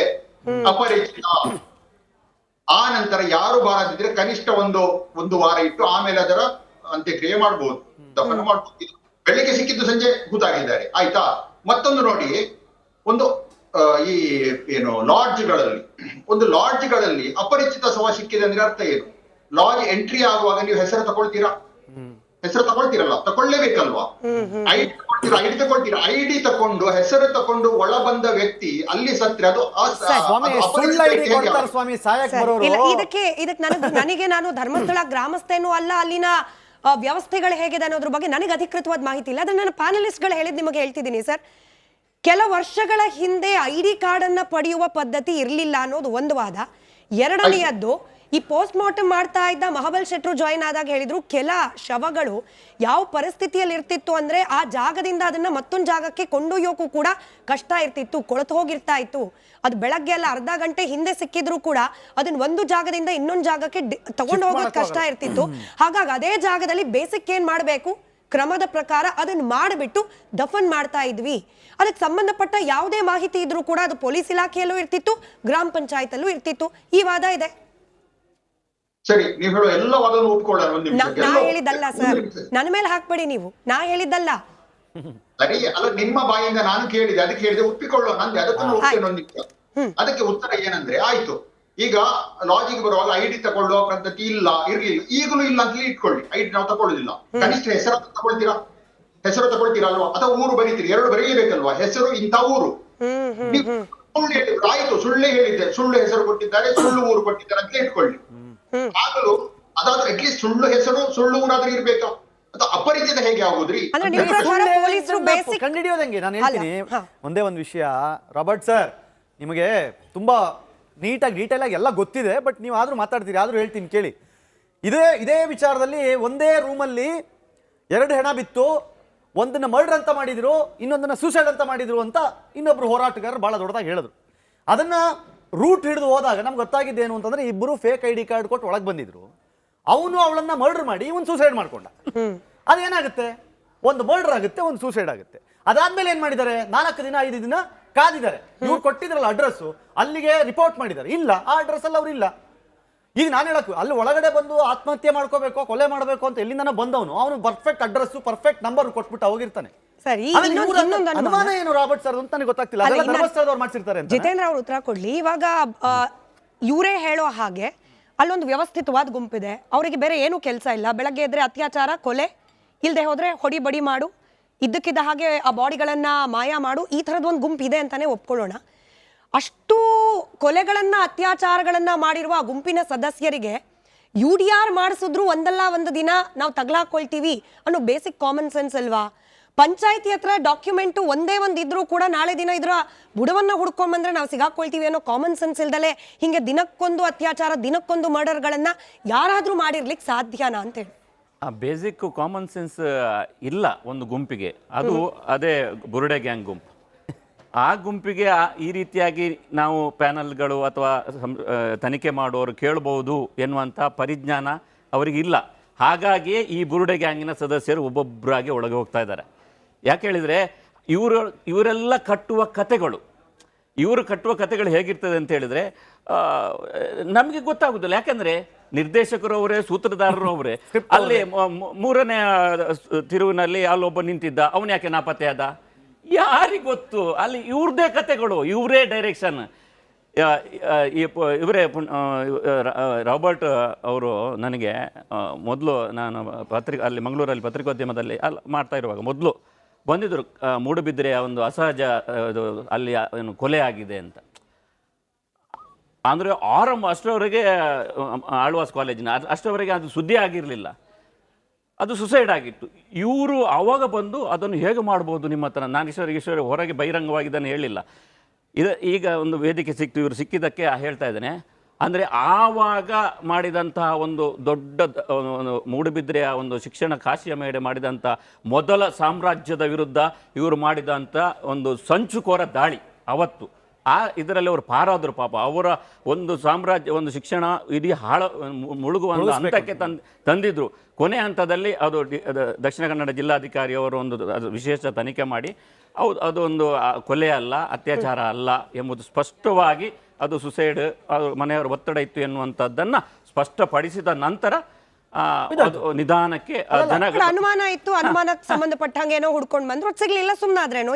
ಅಪರಿಚಿತ. ಆ ನಂತರ ಯಾರು ಬಾರದಿದ್ರೆ ಕನಿಷ್ಠ ಒಂದು ವಾರ ಇಟ್ಟು ಆಮೇಲೆ ಅದರ ಅಂತ್ಯಕ್ರಿಯೆ ಮಾಡ್ಬೋದು, ದಫನ ಮಾಡ್ಬೋದು. ಬೆಳಿಗ್ಗೆ ಸಿಕ್ಕಿದ್ದು ಸಂಜೆ ಹೂತಾಗಿದ್ದಾರೆ, ಆಯ್ತಾ? ಮತ್ತೊಂದು ನೋಡಿ, ಈ ಏನು ಲಾಡ್ಜ್ಗಳಲ್ಲಿ ಅಪರಿಚಿತ ಶವ ಸಿಕ್ಕಿದೆ ಅಂದ್ರೆ ಅರ್ಥ ಏನು? ಲಾಡ್ಜ್ ಎಂಟ್ರಿ ಆಗುವಾಗ ನೀವು ಹೆಸರು ತಗೊಳ್ತೀರಾ? ಹೆಸರು ತಗೊಳ್ತೀರಲ್ಲ, ತಗೊಳ್ಳೇಬೇಕಲ್ವಾ? ಐಡಿ ತಗೊಳ್ತೀರಾ? ಐಡಿ ತಕೊಂಡು ಹೆಸರು ತಕೊಂಡು ಒಳ ಬಂದ ವ್ಯಕ್ತಿ ಅಲ್ಲಿ ಸತ್ರೆ ಅದು ಇದಕ್ಕೆ ನನಗೆ ನಾನು ಧರ್ಮಸ್ಥಳ ಗ್ರಾಮಸ್ಥೇನೂ ಅಲ್ಲ, ಅಲ್ಲಿನ ವ್ಯವಸ್ಥೆಗಳು ಹೇಗಿದೆ ಅನ್ನೋದ್ರ ಬಗ್ಗೆ ನನಗೆ ಅಧಿಕೃತವಾದ ಮಾಹಿತಿ ಇಲ್ಲ. ಅದನ್ನ ನನ್ನ ಪ್ಯಾನಲಿಸ್ಟ್ಗಳು ಹೇಳಿದ್ ನಿಮಗೆ ಹೇಳ್ತಿದ್ದೀನಿ ಸರ್. ಕೆಲ ವರ್ಷಗಳ ಹಿಂದೆ ID ಕಾರ್ಡ್ ಅನ್ನ ಪಡೆಯುವ ಪದ್ಧತಿ ಇರಲಿಲ್ಲ ಅನ್ನೋದು ಒಂದು ವಾದ. ಎರಡನೆಯದ್ದು, ಈ ಪೋಸ್ಟ್ ಮಾರ್ಟಮ್ ಮಾಡ್ತಾ ಇದ್ದ ಮಹಾಬಲ್ ಶೆಟ್ರು ಜಾಯಿನ್ ಆದಾಗ ಹೇಳಿದ್ರು ಕೆಲ ಶವಗಳು ಯಾವ ಪರಿಸ್ಥಿತಿಯಲ್ಲಿ ಇರ್ತಿತ್ತು ಅಂದ್ರೆ ಆ ಜಾಗದಿಂದ ಅದನ್ನ ಮತ್ತೊಂದು ಜಾಗಕ್ಕೆ ಕೊಂಡೊಯ್ಯೋಕು ಕೂಡ ಕಷ್ಟ ಇರ್ತಿತ್ತು, ಕೊಳತು ಹೋಗಿರ್ತಾ ಇತ್ತು. ಅದು ಬೆಳಗ್ಗೆ ಎಲ್ಲ ಅರ್ಧ ಗಂಟೆ ಹಿಂದೆ ಸಿಕ್ಕಿದ್ರು ಕೂಡ ಅದನ್ನ ಒಂದು ಜಾಗದಿಂದ ಇನ್ನೊಂದು ಜಾಗಕ್ಕೆ ತಗೊಂಡು ಹೋಗೋದು ಕಷ್ಟ ಇರ್ತಿತ್ತು. ಹಾಗಾಗಿ ಅದೇ ಜಾಗದಲ್ಲಿ ಬೇಸಿಕ್ ಏನ್ ಮಾಡಬೇಕು ಕ್ರಮದ ಪ್ರಕಾರ ಅದನ್ನ ಮಾಡಿಬಿಟ್ಟು ದಫನ್ ಮಾಡ್ತಾ ಇದ್ವಿ. ಅದಕ್ಕೆ ಸಂಬಂಧಪಟ್ಟ ಯಾವುದೇ ಮಾಹಿತಿ ಇದ್ರೂ ಕೂಡ ಅದು ಪೊಲೀಸ್ ಇಲಾಖೆಯಲ್ಲೂ ಇರ್ತಿತ್ತು, ಗ್ರಾಮ ಪಂಚಾಯತ್ ಅಲ್ಲೂ ಇರ್ತಿತ್ತು. ಈ ವಾದ ಇದೆ. ಸರಿ, ನೀವು ಹೇಳೋ ಎಲ್ಲ ವಾದವನ್ನು ಒಪ್ಕೊಳ್ಳೋಣ. ಒಂದು ನಿಮಿಷ. ನಾ ಹೇಳಿದ್ದಲ್ಲ ಸರ್, ನನ್ನ ಮೇಲೆ ಹಾಕ್ಬೇಡಿ ನೀವು. ನಾ ಹೇಳಿದ್ದಲ್ಲ. ಸರಿ, ಅಲ್ಲ ನಿಮ್ಮ ಬಾಯಿಂದ ನಾನು ಕೇಳಿದೆ, ಅದಕ್ಕೆ ಹೇಳಿದೆ ಒಪ್ಪಿಕೊಳ್ಳೋ ನಂದೆ, ಅದಕ್ಕೂ ಒಪ್ಪಿಕೊಳ್ಳೋ ಒಂದು ನಿಮಿಷ. ಅದಕ್ಕೆ ಉತ್ತರ ಏನಂದ್ರೆ, ಆಯ್ತು ಈಗ ಲಾಜಿಗೆ ಬರುವಾಗ ID ತಗೊಳ್ಳುವ ಪದ್ಧತಿ ಇರ್ಲಿಲ್ಲ, ಈಗಲೂ ಇಲ್ಲ ಅಂತ ಇಟ್ಕೊಳ್ಳಿ. ID ನಾವು ತಗೊಳ್ಳುದಿಲ್ಲ, ಕನಿಷ್ಠ ಹೆಸರು ತಗೊಳ್ತೀರಾ ಅಲ್ವಾ, ಅಥವಾ ಊರು ಬರೀತೀರಿ, ಎರಡು ಬರೀಲೇಬೇಕಲ್ವಾ, ಹೆಸರು ಇಂಥ ಊರು. ಸುಳ್ಳು ಹೇಳಿದ್ರು ಆಯ್ತು, ಸುಳ್ಳೇ ಹೇಳಿದ್ದೆ, ಸುಳ್ಳು ಹೆಸರು ಕೊಟ್ಟಿದ್ದಾರೆ, ಸುಳ್ಳು ಊರು ಕೊಟ್ಟಿದ್ದಾರೆ ಅಂತ ಇಟ್ಕೊಳ್ಳಿ. ಆಗಲೂ ಅದಾದ್ರೆ ಅಟ್ಲೀಸ್ಟ್ ಸುಳ್ಳು ಹೆಸರು ಸುಳ್ಳು ಊರಾದ್ರೂ ಇರ್ಬೇಕಾ, ಅಥವಾ ಅಪರಿಚಿತ ಹೇಗೆ ಆಗುದ್ರಿ? ಕಂಡಿಡಿಯೋದಂಗೆ ನಾನು ಹೇಳ್ತೀನಿ. ಒಂದೇ ಒಂದು ವಿಷಯ ರಾಬರ್ಟ್ ಸರ್, ನಿಮಗೆ ತುಂಬಾ ನೀಟಾಗಿ ಡೀಟೇಲ್ ಆಗಿ ಎಲ್ಲ ಗೊತ್ತಿದೆ, ಬಟ್ ನೀವು ಆದ್ರೂ ಮಾತಾಡ್ತೀರಿ, ಆದ್ರೂ ಹೇಳ್ತೀನಿ ಕೇಳಿ. ಇದೇ ವಿಚಾರದಲ್ಲಿ ಒಂದೇ ರೂಮಲ್ಲಿ 2 ಹೆಣ ಬಿತ್ತು, ಒಂದನ್ನ ಮರ್ಡರ್ ಅಂತ ಮಾಡಿದ್ರು, ಇನ್ನೊಂದನ್ನ ಸೂಸೈಡ್ ಅಂತ ಮಾಡಿದ್ರು ಅಂತ ಇನ್ನೊಬ್ರು ಹೋರಾಟಗಾರರು ಬಹಳ ದೊಡ್ಡದಾಗಿ ಹೇಳಿದ್ರು. ಅದನ್ನ ರೂಟ್ ಹಿಡಿದು ಹೋದಾಗ ನಮ್ಗೆ ಗೊತ್ತಾಗಿದ್ದೇನು ಅಂತಂದ್ರೆ, ಇಬ್ಬರು ಫೇಕ್ ID ಕಾರ್ಡ್ ಕೊಟ್ಟು ಒಳಗೆ ಬಂದಿದ್ರು. ಅವನು ಅವಳನ್ನ ಮರ್ಡರ್ ಮಾಡಿ ಇವನು ಸೂಸೈಡ್ ಮಾಡ್ಕೊಂಡ. ಅದೇನಾಗುತ್ತೆ, ಒಂದು ಮರ್ಡರ್ ಆಗುತ್ತೆ, ಒಂದು ಸೂಸೈಡ್ ಆಗುತ್ತೆ. ಅದಾದ್ಮೇಲೆ ಏನ್ ಮಾಡಿದ್ದಾರೆ, 4 ದಿನ 5 ದಿನ ಕಾದಿದ್ದಾರೆ. ಇವ್ರು ಕೊಟ್ಟಿದ್ರಲ್ಲ ಅಡ್ರೆಸ್, ಅಲ್ಲಿಗೆ ರಿಪೋರ್ಟ್ ಮಾಡಿದ್ದಾರೆ, ಇಲ್ಲ ಆ ಅಡ್ರೆಸ್ ಅಲ್ಲಿ ಅವ್ರು ಇಲ್ಲ. ಈಗ ನಾನು ಹೇಳಕ್ ಅಲ್ಲಿ ಒಳಗಡೆ ಬಂದು ಆತ್ಮಹತ್ಯೆ ಮಾಡ್ಕೋಬೇಕು, ಕೊಲೆ ಮಾಡಬೇಕು ಅಂತ ಎಲ್ಲಿಂದ ಬಂದವನು, ಅವನು ಪರ್ಫೆಕ್ಟ್ ಅಡ್ರೆಸ್ ಪರ್ಫೆಕ್ಟ್ ನಂಬರ್ ಕೊಟ್ಬಿಟ್ಟು ಹೋಗಿರ್ತಾನೆ. ಅನುಮಾನ ಏನು ರಾಬರ್ಟ್ ಸರ್ ಅಂತ ನನಗೆ ಗೊತ್ತಾಗ್ತಿಲ್ಲ. ಧರ್ಮಸ್ಥಳದವ್ರು ಮಾಡ್ಸಿರ್ತಾರೆ ಅಂತ. ಜಿತೇಂದ್ರ ಅವರು ಉತ್ತರ ಕೊಡ್ಲಿ. ಇವಾಗ ಇವರೇ ಹೇಳೋ ಹಾಗೆ ಅಲ್ಲೊಂದು ವ್ಯವಸ್ಥಿತವಾದ ಗುಂಪಿದೆ, ಅವರಿಗೆ ಬೇರೆ ಏನು ಕೆಲಸ ಇಲ್ಲ. ಬೆಳಗ್ಗೆ ಎದ್ರೆ ಅತ್ಯಾಚಾರ, ಕೊಲೆ, ಇಲ್ಲದೆ ಹೋದ್ರೆ ಹೊಡಿ ಬಡಿ ಮಾಡು, ಇದ್ದಕ್ಕಿದ್ದ ಹಾಗೆ ಆ ಬಾಡಿಗಳನ್ನ ಮಾಯ ಮಾಡು, ಈ ಥರದ ಒಂದು ಗುಂಪು ಇದೆ ಅಂತಾನೆ ಒಪ್ಕೊಳ್ಳೋಣ. ಅಷ್ಟು ಕೊಲೆಗಳನ್ನ ಅತ್ಯಾಚಾರಗಳನ್ನ ಮಾಡಿರುವ ಆ ಗುಂಪಿನ ಸದಸ್ಯರಿಗೆ UDR ಮಾಡಿಸಿದ್ರು ಒಂದಲ್ಲ ಒಂದು ದಿನ ನಾವು ತಗ್ಲಾಕೊಳ್ತೀವಿ ಅನ್ನೋ ಬೇಸಿಕ್ ಕಾಮನ್ ಸೆನ್ಸ್ ಅಲ್ವಾ? ಪಂಚಾಯತಿ ಹತ್ರ ಡಾಕ್ಯುಮೆಂಟು ಒಂದೇ ಒಂದು ಇದ್ರೂ ಕೂಡ ನಾಳೆ ದಿನ ಇದ್ರ ಬುಡವನ್ನ ಹುಡ್ಕೊಂಬಂದ್ರೆ ನಾವು ಸಿಗಾಕೊಳ್ತೀವಿ ಅನ್ನೋ ಕಾಮನ್ ಸೆನ್ಸ್ ಇಲ್ದಲೆ ಹಿಂಗೆ ದಿನಕ್ಕೊಂದು ಅತ್ಯಾಚಾರ, ದಿನಕ್ಕೊಂದು ಮರ್ಡರ್ಗಳನ್ನ ಯಾರಾದ್ರೂ ಮಾಡಿರ್ಲಿಕ್ಕೆ ಸಾಧ್ಯನಾ ಅಂತೇಳಿ. ಆ ಬೇಸಿಕ್ ಕಾಮನ್ ಸೆನ್ಸ್ ಇಲ್ಲ ಒಂದು ಗುಂಪಿಗೆ. ಅದು ಅದೇ ಬುರುಡೆ ಗ್ಯಾಂಗ್ ಗುಂಪು. ಆ ಗುಂಪಿಗೆ ಈ ರೀತಿಯಾಗಿ ನಾವು ಪ್ಯಾನಲ್ಗಳು ಅಥವಾ ತನಿಖೆ ಮಾಡುವವರು ಕೇಳಬಹುದು ಎನ್ನುವಂಥ ಪರಿಜ್ಞಾನ ಅವರಿಗಿಲ್ಲ. ಹಾಗಾಗಿಯೇ ಈ ಬುರುಡೆ ಗ್ಯಾಂಗಿನ ಸದಸ್ಯರು ಒಬ್ಬೊಬ್ಬರಾಗಿ ಒಳಗೆ ಹೋಗ್ತಾ ಇದ್ದಾರೆ. ಯಾಕೆ ಹೇಳಿದರೆ, ಇವರೆಲ್ಲ ಕಟ್ಟುವ ಕತೆಗಳು ಹೇಗಿರ್ತದೆ ಅಂತ ಹೇಳಿದರೆ ನಮಗೆ ಗೊತ್ತಾಗುದಿಲ್ಲ. ಯಾಕಂದರೆ ನಿರ್ದೇಶಕರು ಅವರೇ, ಸೂತ್ರಧಾರರು ಅವರೇ. ಅಲ್ಲಿ 3ನೇ ತಿರುವಿನಲ್ಲಿ ಅಲ್ಲೊಬ್ಬ ನಿಂತಿದ್ದ, ಅವನು ಯಾಕೆ ನಾಪತ್ತೆ ಆದ, ಯಾರಿಗೊತ್ತು? ಅಲ್ಲಿ ಇವ್ರದೇ ಕತೆಗಳು, ಇವರೇ ಡೈರೆಕ್ಷನ್. ಇವರೇ ರಾಬರ್ಟ್ ಅವರು ನನಗೆ ಮೊದಲು ನಾನು ಅಲ್ಲಿ ಮಂಗಳೂರಲ್ಲಿ ಪತ್ರಿಕೋದ್ಯಮದಲ್ಲಿ ಮಾಡ್ತಾ ಇರುವಾಗ ಮೊದಲು ಬಂದಿದ್ದರು. ಮೂಡುಬಿದ್ರೆ ಒಂದು ಅಸಹಜ ಅಲ್ಲಿ ಏನು ಕೊಲೆ ಆಗಿದೆ ಅಂತ. ಅಂದರೆ ಅಷ್ಟರವರೆಗೆ ಆಳ್ವಾಸ್ ಕಾಲೇಜಿನ ಅಷ್ಟರವರೆಗೆ ಅದು ಸುದ್ದಿ ಆಗಿರಲಿಲ್ಲ, ಅದು ಸುಸೈಡ್ ಆಗಿತ್ತು. ಇವರು ಆವಾಗ ಬಂದು ಅದನ್ನು ಹೇಗೆ ಮಾಡ್ಬೋದು ನಿಮ್ಮ ಹತ್ರ, ನಾನು ಈಶ್ವರ ಹೊರಗೆ ಬಹಿರಂಗವಾಗಿ ಇದನ್ನು ಹೇಳಿಲ್ಲ. ಈಗ ಒಂದು ವೇದಿಕೆ ಸಿಕ್ತು, ಇವರು ಸಿಕ್ಕಿದ್ದಕ್ಕೆ ಹೇಳ್ತಾ ಇದ್ದೇನೆ. ಅಂದರೆ ಆವಾಗ ಮಾಡಿದಂತಹ ಒಂದು ದೊಡ್ಡ ಮೂಡುಬಿದ್ರೆಯ ಒಂದು ಶಿಕ್ಷಣ ಕಾಶಿಯ ಮೇಲೆ ಮಾಡಿದಂಥ ಮೊದಲ ಸಾಮ್ರಾಜ್ಯದ ವಿರುದ್ಧ ಇವರು ಮಾಡಿದಂಥ ಒಂದು ಸಂಚುಕೋರ ದಾಳಿ ಅವತ್ತು. ಇದರಲ್ಲಿ ಅವರು ಪಾರಾದರು ಪಾಪ. ಅವರ ಒಂದು ಸಾಮ್ರಾಜ್ಯ, ಒಂದು ಶಿಕ್ಷಣ ಇಡೀ ಮುಳುಗುವ ಹಂತಕ್ಕೆ ತಂದಿದ್ರು. ಕೊನೆ ಹಂತದಲ್ಲಿ ಅದು ದಕ್ಷಿಣ ಕನ್ನಡ ಜಿಲ್ಲಾಧಿಕಾರಿಯವರು ಒಂದು ವಿಶೇಷ ತನಿಖೆ ಮಾಡಿ ಅದು ಒಂದು ಕೊಲೆ ಅಲ್ಲ, ಅತ್ಯಾಚಾರ ಅಲ್ಲ ಎಂಬುದು ಸ್ಪಷ್ಟವಾಗಿ, ಅದು ಸುಸೈಡ್, ಅದು ಮನೆಯವರ ಒತ್ತಡ ಇತ್ತು ಎನ್ನುವಂಥದ್ದನ್ನು ಸ್ಪಷ್ಟಪಡಿಸಿದ ನಂತರ ನಿಧಾನಕ್ಕೆ ಅನುಮಾನ ಇತ್ತು, ಅನುಮಾನಕ್ಕೆ ಸಂಬಂಧಪಟ್ಟಂಗೆ ಏನೋ ಹುಡ್ಕೊಂಡು ಬಂದ್ರು, ಸಿಗ್ಲಿಲ್ಲ, ಸುಮ್ಮನಾದ್ರೇನೋ.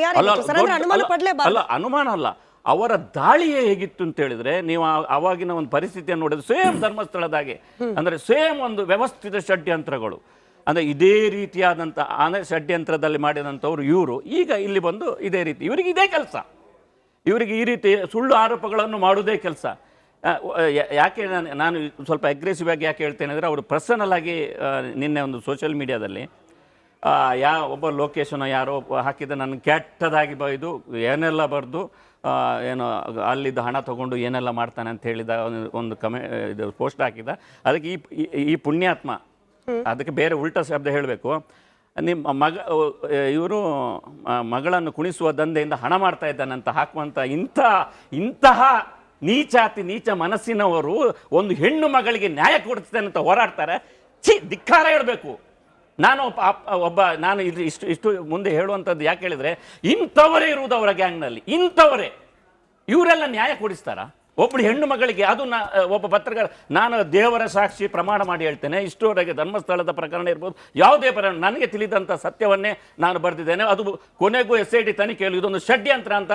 ಅನುಮಾನ ಅಲ್ಲ, ಅವರ ದಾಳಿಯೇ ಹೇಗಿತ್ತು ಅಂತ ಹೇಳಿದ್ರೆ, ನೀವು ಆವಾಗಿನ ಒಂದು ಪರಿಸ್ಥಿತಿಯನ್ನು ನೋಡಿದ್ರೆ ಸೇಮ್ ಧರ್ಮಸ್ಥಳದಾಗೆ, ಅಂದ್ರೆ ಸೇಮ್ ಒಂದು ವ್ಯವಸ್ಥಿತ ಷಡ್ಯಂತ್ರಗಳು, ಅಂದ್ರೆ ಇದೇ ರೀತಿಯಾದಂಥ ಷಡ್ಯಂತ್ರದಲ್ಲಿ ಮಾಡಿದಂಥವ್ರು ಇವರು ಈಗ ಇಲ್ಲಿ ಬಂದು ಇದೇ ರೀತಿ, ಇವರಿಗೆ ಇದೇ ಕೆಲಸ, ಇವರಿಗೆ ಈ ರೀತಿ ಸುಳ್ಳು ಆರೋಪಗಳನ್ನು ಮಾಡುವುದೇ ಕೆಲಸ. ಯಾಕೆ ನಾನು ಸ್ವಲ್ಪ ಅಗ್ರೆಸಿವ್ ಆಗಿ ಯಾಕೆ ಹೇಳ್ತೇನೆ ಅಂದರೆ ಅವರು ಪರ್ಸನಲ್ ಆಗಿ ನಿನ್ನೆ ಒಂದು ಸೋಷಿಯಲ್ ಮೀಡಿಯಾದಲ್ಲಿ ಒಬ್ಬ ಲೊಕೇಶನ್ ಯಾರೋ ಹಾಕಿದ ನನ್ನ ಕೆಟ್ಟದಾಗಿ ಬೈದು ಏನೆಲ್ಲ ಬರೆದು ಏನು ಅಲ್ಲಿದ್ದ ಹಣ ತೊಗೊಂಡು ಏನೆಲ್ಲ ಮಾಡ್ತಾನೆ ಅಂತ ಹೇಳಿದ ಒಂದು ಇದು ಪೋಸ್ಟ್ ಹಾಕಿದ. ಅದಕ್ಕೆ ಈ ಪುಣ್ಯಾತ್ಮ ಅದಕ್ಕೆ ಬೇರೆ ಉಲ್ಟಾ ಶಬ್ದ ಹೇಳಬೇಕು. ನಿಮ್ಮ ಇವರು ಮಗಳನ್ನು ಕುಣಿಸುವ ದಂಧೆಯಿಂದ ಹಣ ಮಾಡ್ತಾ ಇದ್ದಾನಂತ ಹಾಕುವಂಥ ಇಂತಹ ನೀಚ ಮನಸ್ಸಿನವರು ಒಂದು ಹೆಣ್ಣು ಮಗಳಿಗೆ ನ್ಯಾಯ ಕೊಡಿಸ್ತೇನೆ ಅಂತ ಹೋರಾಡ್ತಾರೆ. ಧಿಕ್ಕಾರ ಹೇಳಬೇಕು. ನಾನು ಇಷ್ಟು ಮುಂದೆ ಹೇಳುವಂಥದ್ದು ಯಾಕೆ ಹೇಳಿದರೆ, ಇಂಥವರೇ ಇರುವುದು ಅವರ ಗ್ಯಾಂಗ್ನಲ್ಲಿ, ಇಂಥವರೇ. ಇವರೆಲ್ಲ ನ್ಯಾಯ ಕೊಡಿಸ್ತಾರಾ ಒಬ್ಬಳು ಹೆಣ್ಣು ಮಗಳಿಗೆ? ಅದು ಒಬ್ಬ ಪತ್ರಕಾರ, ನಾನು ದೇವರ ಸಾಕ್ಷಿ ಪ್ರಮಾಣ ಮಾಡಿ ಹೇಳ್ತೇನೆ, ಇಷ್ಟುವರೆಗೆ ಧರ್ಮಸ್ಥಳದ ಪ್ರಕರಣ ಇರ್ಬೋದು, ಯಾವುದೇ ಪ್ರಕರಣ ನನಗೆ ತಿಳಿದಂಥ ಸತ್ಯವನ್ನೇ ನಾನು ಬರೆದಿದ್ದೇನೆ. ಅದು ಕೊನೆಗೂ SIT ತನಿಖೆಯಲ್ಲಿ ಇದೊಂದು ಷಡ್ಯಂತ್ರ ಅಂತ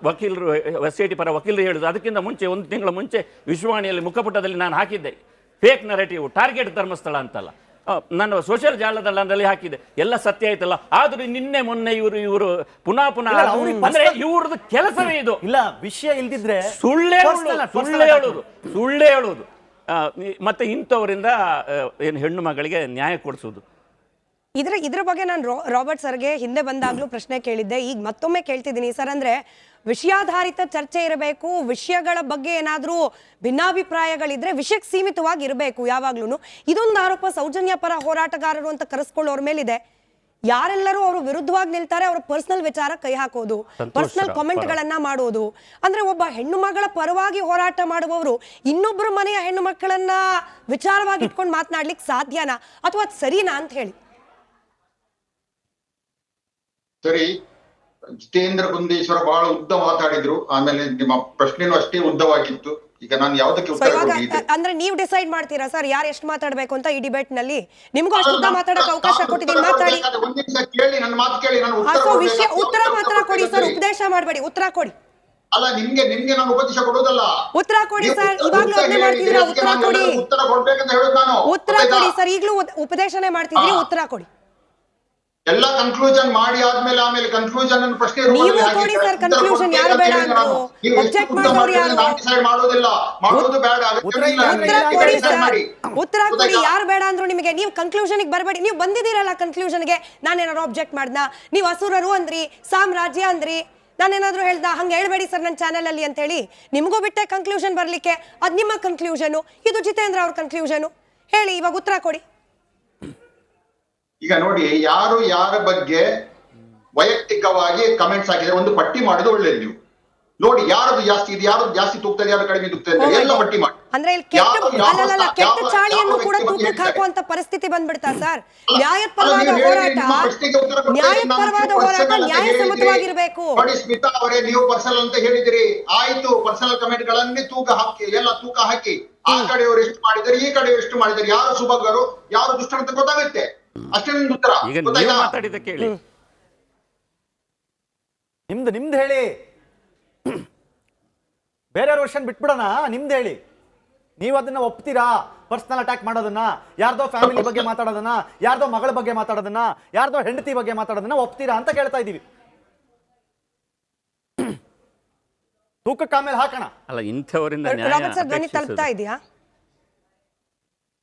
ವಕೀಲರು SIT ಪರ ವಕೀಲರು ಹೇಳಿದ್ರು. ಅದಕ್ಕಿಂತ ಮುಂಚೆ 1 ತಿಂಗಳ ಮುಂಚೆ ವಿಶ್ವವಾಣಿಯಲ್ಲಿ ಮುಖಪುಟದಲ್ಲಿ ನಾನು ಹಾಕಿದ್ದೆ, ಫೇಕ್ ನರೇಟಿವ್, ಟಾರ್ಗೆಟ್ ಧರ್ಮಸ್ಥಳ ಅಂತಲ್ಲ, ನಾನು ಸೋಷಿಯಲ್ ಜಾಲದಲ್ಲಿ ಹಾಕಿದೆ. ಎಲ್ಲ ಸತ್ಯ ಆಯ್ತಲ್ಲ. ಆದ್ರೂ ನಿನ್ನೆ ಮೊನ್ನೆ ಇವರು ಪುನಃ ಅಂದ್ರೆ ಇವ್ರದ್ದು ಕೆಲಸವೇ ಇದು. ಇಲ್ಲ, ವಿಷಯ ಇಲ್ದಿದ್ರೆ ಸುಳ್ಳೇ ಹೇಳುವುದು ಮತ್ತೆ ಇಂಥವರಿಂದ ಏನು ಹೆಣ್ಣು ಮಗಳಿಗೆ ನ್ಯಾಯ ಕೊಡಿಸೋದು. ಇದ್ರ ಬಗ್ಗೆ ನಾನು ರಾಬರ್ಟ್ ಸರ್ಗೆ ಹಿಂದೆ ಬಂದಾಗ್ಲೂ ಪ್ರಶ್ನೆ ಕೇಳಿದ್ದೆ, ಈಗ ಮತ್ತೊಮ್ಮೆ ಕೇಳ್ತಿದ್ದೀನಿ ಸರ್. ಅಂದ್ರೆ ವಿಷಯಾಧಾರಿತ ಚರ್ಚೆ ಇರಬೇಕು, ವಿಷಯಗಳ ಬಗ್ಗೆ ಏನಾದರೂ ಭಿನ್ನಾಭಿಪ್ರಾಯಗಳಿದ್ರೆ ವಿಷಯಕ್ಕೆ ಸೀಮಿತವಾಗಿ ಇರಬೇಕು ಯಾವಾಗ್ಲೂ. ಇದೊಂದು ಆರೋಪ ಸೌಜನ್ಯ ಪರ ಹೋರಾಟಗಾರರು ಅಂತ ಕರೆಸ್ಕೊಳ್ಳೋರ ಮೇಲಿದೆ. ಯಾರೆಲ್ಲರೂ ಅವರು ವಿರುದ್ಧವಾಗಿ ನಿಲ್ತಾರೆ ಅವರ ಪರ್ಸನಲ್ ವಿಚಾರ ಕೈ ಹಾಕೋದು, ಪರ್ಸನಲ್ ಕಾಮೆಂಟ್ಗಳನ್ನ ಮಾಡೋದು. ಅಂದ್ರೆ ಒಬ್ಬ ಹೆಣ್ಣು ಮಗಳ ಪರವಾಗಿ ಹೋರಾಟ ಮಾಡುವವರು ಇನ್ನೊಬ್ಬರ ಮನೆಯ ಹೆಣ್ಣು ಮಕ್ಕಳನ್ನ ವಿಚಾರವಾಗಿ ಇಟ್ಕೊಂಡು ಮಾತನಾಡ್ಲಿಕ್ಕೆ ಸಾಧ್ಯನಾ ಅಥವಾ ಸರಿನಾ ಅಂತ ಹೇಳಿ. ಸರಿ, ಜಿತೇಂದ್ರ ಗುಂದೇಶ್ವರ ಬಹಳ ಉದ್ದ ಮಾತಾಡಿದ್ರು. ಆಮೇಲೆ ನಿಮ್ಮ ಪ್ರಶ್ನೆನೂ ಅಷ್ಟೇ ಉದ್ದವಾಗಿತ್ತು. ಈಗ ನಾನು ಯಾವ್ದಕ್ಕೆ ಉತ್ತರ ಕೊಡಲಿ? ಅಂದ್ರೆ ನೀವು ಡಿಸೈಡ್ ಮಾಡ್ತೀರಾ ಸರ್ ಯಾರು ಎಷ್ಟು ಮಾತಾಡ್ಬೇಕು ಅಂತ ಈ ಡಿಬೇಟ್ ನಲ್ಲಿ? ನಿಮ್ಗೂ ಅಷ್ಟು ಉದ್ದ ಮಾತಾಡಕ್ಕೆ ಅವಕಾಶ ಕೊಟ್ಟಿದ್ದೀನಿ, ಮಾತಾಡಿ. ಒಂದ್ ನಿಮಿಷ ಕೇಳಿ, ನನ್ನ ಮಾತು ಕೇಳಿ. ನಾನು ಉತ್ತರ ಮಾತ್ರ ಕೊಡಿ ಸರ್, ಉಪದೇಶ ಮಾಡಬೇಡಿ, ಉತ್ತರ ಕೊಡಿ. ಅಲ್ಲ, ನಿಮ್ಗೆ ನಾನು ಉಪದೇಶ ಕೊಡೋದಲ್ಲ, ಉತ್ತರ ಕೊಡಿ ಸರ್. ಇವಾಗ್ಲೂ ಅದನ್ನೇ ಮಾಡ್ತಿದ್ದೀರಾ, ಉತ್ತರ ಕೊಡಿ. ಉತ್ತರ ಕೊಡ್ಬೇಕಂತ ಹೇಳೋದು ನಾನು. ಉತ್ತರ ಕೊಡಿ ಸರ್, ಈಗಲೂ ಉಪದೇಶನೇ ಮಾಡ್ತಿದ್ದೀರಿ, ಉತ್ತರ ಕೊಡಿ. ಎಲ್ಲ ಕನ್ಕ್ಲೂಷನ್ ಮಾಡಿ ಆದ್ಮೇಲೆ ಆಮೇಲೆ ಕನ್ಕ್ಲೂಷನ್ ಅನ್ನು ಪ್ರಶ್ನೆ ನೀವು ಕೊಡಿ ಸರ್. ಕನ್ಕ್ಲೂಷನ್ ಯಾರು ಬೇಡ ಅಂದ್ರು? ಆಬ್ಜೆಕ್ಟ್ ಮಾಡೋರು ಯಾರು? ಡಿಸೈಡ್ ಮಾಡೋದಿಲ್ಲ, ಮಾಡೋದು ಬೇಡ. ಉತ್ತರ ಕೊಡಿ, ಯಾರು ಬೇಡ ಅಂದ್ರು ನಿಮಗೆ? ನೀವು ಕನ್ಕ್ಲೂಷನ್ ಗೆ ಬರಬೇಡಿ. ನೀವು ಬಂದಿದ್ದೀರಲ್ಲ ಕನ್ಕ್ಲೂಷನ್ ಗೆ, ನಾನೇನಾದ್ರು ಆಬ್ಜೆಕ್ಟ್ ಮಾಡ್ದಾ? ನೀವು ಅಸುರರು ಅಂದ್ರಿ, ಸಾಮ್ರಾಜ್ಯ ಅಂದ್ರಿ, ನಾನೇನಾದ್ರೂ ಹೇಳ್ದ? ಹಂಗೆ ಹೇಳ್ಬೇಡಿ ಸರ್ ನನ್ನ ಚಾನೆಲ್ ಅಲ್ಲಿ ಅಂತ ಹೇಳಿ. ನಿಮಗೂ ಬಿಟ್ಟೆ ಕನ್ಕ್ಲೂಷನ್ ಬರ್ಲಿಕ್ಕೆ, ಅದ್ ನಿಮ್ಮ ಕನ್ಕ್ಲೂಷನ್, ಇದು ಜಿತೇಂದ್ರ ಅವ್ರ ಕನ್ಕ್ಲೂಷನ್. ಹೇಳಿ, ಇವಾಗ ಉತ್ತರ ಕೊಡಿ. ಈಗ ನೋಡಿ, ಯಾರು ಯಾರ ಬಗ್ಗೆ ವೈಯಕ್ತಿಕವಾಗಿ ಕಮೆಂಟ್ಸ್ ಹಾಕಿದ್ರೆ ಒಂದು ಪಟ್ಟಿ ಮಾಡೋದು ಒಳ್ಳೇದು. ನೀವು ನೋಡಿ ಯಾರದು ಜಾಸ್ತಿ ಇದೆ, ಯಾರದು ಜಾಸ್ತಿ ತೂಗ್ತದೆ, ಯಾರು ಕಡಿಮೆ ತೂಗ್ತದೆ, ಎಲ್ಲ ಪಟ್ಟಿ ಮಾಡಿ. ಅಂದ್ರೆ ಕೆಟ್ಟ ಚಾಳಿಯನ್ನು ಕೂಡ ತೂಕಕ್ಕೆ ಹಾಕುವಂತ ಪರಿಸ್ಥಿತಿ ಬಂದ್ಬಿಡ್ತಾ ಸರ್? ನ್ಯಾಯಪರವಾದ ಹೋರಾಟ ನ್ಯಾಯಸಮ್ಮತವಾಗಿರ್ಬೇಕು. ನೋಡಿ ಸ್ಮಿತಾ ಅವರೇ, ನೀವು ಪರ್ಸನಲ್ ಅಂತ ಹೇಳಿದಿರಿ, ಆಯ್ತು. ಪರ್ಸನಲ್ ಕಮೆಂಟ್ ಗಳನ್ನೇ ತೂಕ ಹಾಕಿ ಆ ಕಡೆಯವರು ಎಷ್ಟು ಮಾಡಿದ್ದಾರೆ, ಈ ಕಡೆಯವರು ಎಷ್ಟು ಮಾಡಿದ್ದಾರೆ, ಯಾರು ಸುಭಗರು ಯಾರು ದುಷ್ಟ ಅಂತ ಗೊತ್ತಾಗುತ್ತೆ. ಅಷ್ಟೇ ಉತ್ತರ. ಈಗ ನೀವು ಮಾತಾಡಿದ ಕೇಳಿ, ನಿಮ್ದು ಹೇಳಿ. ಬೇರೆಯವ್ರ ವರ್ಷನ್ ಬಿಟ್ಬಿಡೋಣ, ನಿಮ್ದು ಹೇಳಿ. ನೀವು ಅದನ್ನ ಒಪ್ತೀರಾ? ಪರ್ಸನಲ್ ಅಟ್ಯಾಕ್ ಮಾಡೋದನ್ನ, ಯಾರ್ದೋ ಫ್ಯಾಮಿಲಿ ಬಗ್ಗೆ ಮಾತಾಡೋದನ್ನ, ಯಾರ್ದೋ ಮಗಳ ಬಗ್ಗೆ ಮಾತಾಡೋದನ್ನ, ಯಾರ್ದೋ ಹೆಂಡತಿ ಬಗ್ಗೆ ಮಾತಾಡೋದನ್ನ ಒಪ್ತೀರಾ ಅಂತ ಕೇಳ್ತಾ ಇದೀವಿ. ತೂಕಕ್ಕೆ ಆಮೇಲೆ ಹಾಕೋಣ. ಅಲ್ಲ, ಇಂಥವರಿಂದ ಧ್ವನಿ ತಲುಪ್ತಾ ಇದೆಯಾ?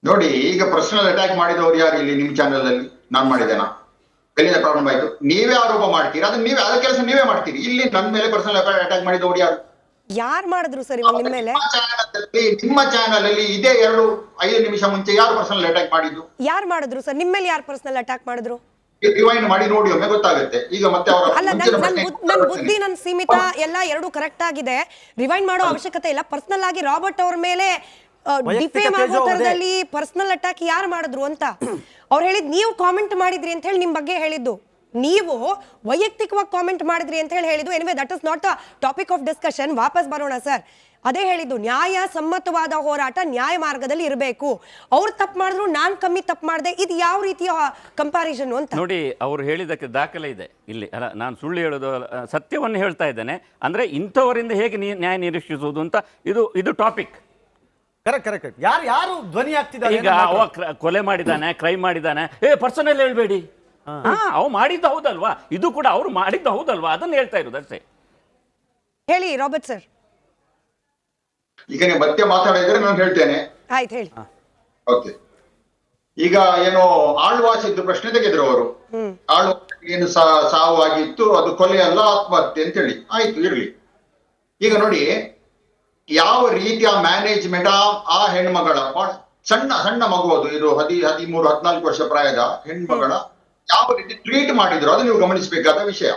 ನೋಡಿ, ಈಗ ಪರ್ಸನಲ್ ಅಟ್ಯಾಕ್ ಮಾಡಿದವರು ಯಾರು ಇಲ್ಲಿ ನಿಮ್ಮ ಚಾನೆಲ್ ಅಲ್ಲಿ? ನಾನ್ ಮಾಡಿದ್ದೇನಾ? ಎಲ್ಲಿಂದ ಪ್ರಾಬ್ಲಮ್ ಆಯ್ತು? ನೀವೇ ಆರೋಪ ಮಾಡ್ತೀರಿ, ಅದನ್ನ ನೀವೇ ಅದ ಕೆಲಸ ನೀವೇ ಮಾಡ್ತೀರಿ. ಇಲ್ಲಿ ನನ್ನ ಮೇಲೆ ಪರ್ಸನಲ್ ಅಟ್ಯಾಕ್ ಮಾಡಿದವರು ಯಾರು ಮಾಡಿದ್ರು ಸರ್ ಇವಾಗ ನಿಮ್ಮ ಮೇಲೆ? ನಿಮ್ಮ ಚಾನೆಲ್ ಅಲ್ಲಿ ಇದೇ 2-5 ನಿಮಿಷ ಮುಂಚೆ ಯಾರು ಪರ್ಸನಲ್ ಅಟ್ಯಾಕ್ ಮಾಡಿದ್ದು? ಯಾರು ಮಾಡಿದ್ರು ಸರ್ ನಿಮ್ಮ ಮೇಲೆ? ಯಾರು ಪರ್ಸನಲ್ ಅಟ್ಯಾಕ್ ಮಾಡಿದ್ರು? ರಿವೈಂಡ್ ಮಾಡಿ ನೋಡಿ, ಒಮ್ಮೆ ಗೊತ್ತಾಗುತ್ತೆ. ಈಗ ಮತ್ತೆ ನನ್ನ ಬುದ್ಧಿ, ನನ್ನ ಸೀಮಿತ ಎಲ್ಲ ಎರಡು ಕರೆಕ್ಟ್ ಆಗಿದೆ. ರಿವೈಂಡ್ ಮಾಡೋ ಅವಶ್ಯಕತೆ ಇಲ್ಲ. ಪರ್ಸನಲ್ ಆಗಿ ರಾಬರ್ಟ್ ಅವ್ರ ಮೇಲೆ ಡಿಫೇಮ್ ಆಗೋ ತರದಲ್ಲಿ ಪರ್ಸನಲ್ ಅಟ್ಯಾಕ್ ಯಾರು ಮಾಡಿದ್ರು ಅಂತ ಅವ್ರು ಹೇಳಿದ್, ನೀವು ಕಾಮೆಂಟ್ ಮಾಡಿದ್ರಿ ಅಂತ ಹೇಳಿ ನಿಮ್ ಬಗ್ಗೆ ಹೇಳಿದ್ದು, ನೀವು ವೈಯಕ್ತಿಕವಾಗಿ ಕಾಮೆಂಟ್ ಮಾಡಿದ್ರಿ ಅಂತ ಹೇಳಿದ್ದು. Anyway, that is not a topic of discussion. ವಾಪಸ್ ಬರೋಣ ಸರ್. ಅದೇ ಹೇಳಿದ್ದು, ನ್ಯಾಯ ಸಮ್ಮತವಾದ ಹೋರಾಟ ನ್ಯಾಯ ಮಾರ್ಗದಲ್ಲಿ ಇರಬೇಕು. ಅವ್ರು ತಪ್ಪು ಮಾಡಿದ್ರು, ನಾನ್ ಕಮ್ಮಿ ತಪ್ಪು ಮಾಡಿದೆ, ಇದು ಯಾವ ರೀತಿಯ ಕಂಪ್ಯಾರಿಸನ್ ಅಂತ ನೋಡಿ. ಅವ್ರು ಹೇಳಿದಕ್ಕೆ ದಾಖಲೆ ಇದೆ ಇಲ್ಲಿ. ಅಲ್ಲ, ನಾನು ಸುಳ್ಳು ಹೇಳೋದು, ಸತ್ಯವನ್ನು ಹೇಳ್ತಾ ಇದ್ದೇನೆ. ಅಂದ್ರೆ ಇಂಥವರಿಂದ ಹೇಗೆ ನ್ಯಾಯ ನಿರೀಕ್ಷಿಸುವುದು ಅಂತ ಇದು ಟಾಪಿಕ್. ಕರೆಕ್ಟ್. ಯಾರು ಧ್ವನಿ ಆಗ್ತಿದ್ದಾರೆ? ಈಗ ಅವ ಕೊಲೆ ಮಾಡಿದ್ದಾನೆ, ಕ್ರೈಮ್ ಮಾಡಿದ್ದಾನೆ, ಪರ್ಸನಲ್ ಹೇಳ್ಬೇಡಿ. ಅವ್ ಮಾಡಿದ್ದು ಹೌದಲ್ವಾ? ಇದು ಕೂಡ ಅವ್ರು ಮಾಡಿದ್ದು ಹೌದಲ್ವಾ? ಅದನ್ನ ಹೇಳ್ತಾ ಇರೋದು ಅಷ್ಟೇ. ಹೇಳಿ ರಾಬರ್ಟ್ ಸರ್. ಈಗ ನೀವು ಮತ್ತೆ ಮಾತಾಡಿದ್ರೆ ನಾನು ಹೇಳ್ತೇನೆ. ಆಯ್ತು ಹೇಳಿ. ಓಕೆ, ಈಗ ಏನು ಆಳ್ವಾಸಿದ್ದು ಪ್ರಶ್ನೆ ತೆಗೆದ್ರು ಅವರು. ಆಳ್ವಾಸಿ ಏನು ಸಾವು ಆಗಿತ್ತು, ಅದು ಕೊಲೆ ಅಲ್ಲ ಆತ್ಮಹತ್ಯೆ ಅಂತ ಹೇಳಿ. ಆಯ್ತು, ಇರ್ಲಿ. ಈಗ ನೋಡಿ ಯಾವ ರೀತಿಯ ಮ್ಯಾನೇಜ್ಮೆಂಟ್ ಆ ಹೆಣ್ಮಗಳ ಸಣ್ಣ ಸಣ್ಣ ಮಗು, ಅದು ಇದು 13-14 ವರ್ಷ ಪ್ರಾಯದ ಹೆಣ್ಮಗಳ ಯಾವ ರೀತಿ ಟ್ರೀಟ್ ಮಾಡಿದ್ರು ಅದು ನೀವು ಗಮನಿಸಬೇಕಾದ ವಿಷಯ.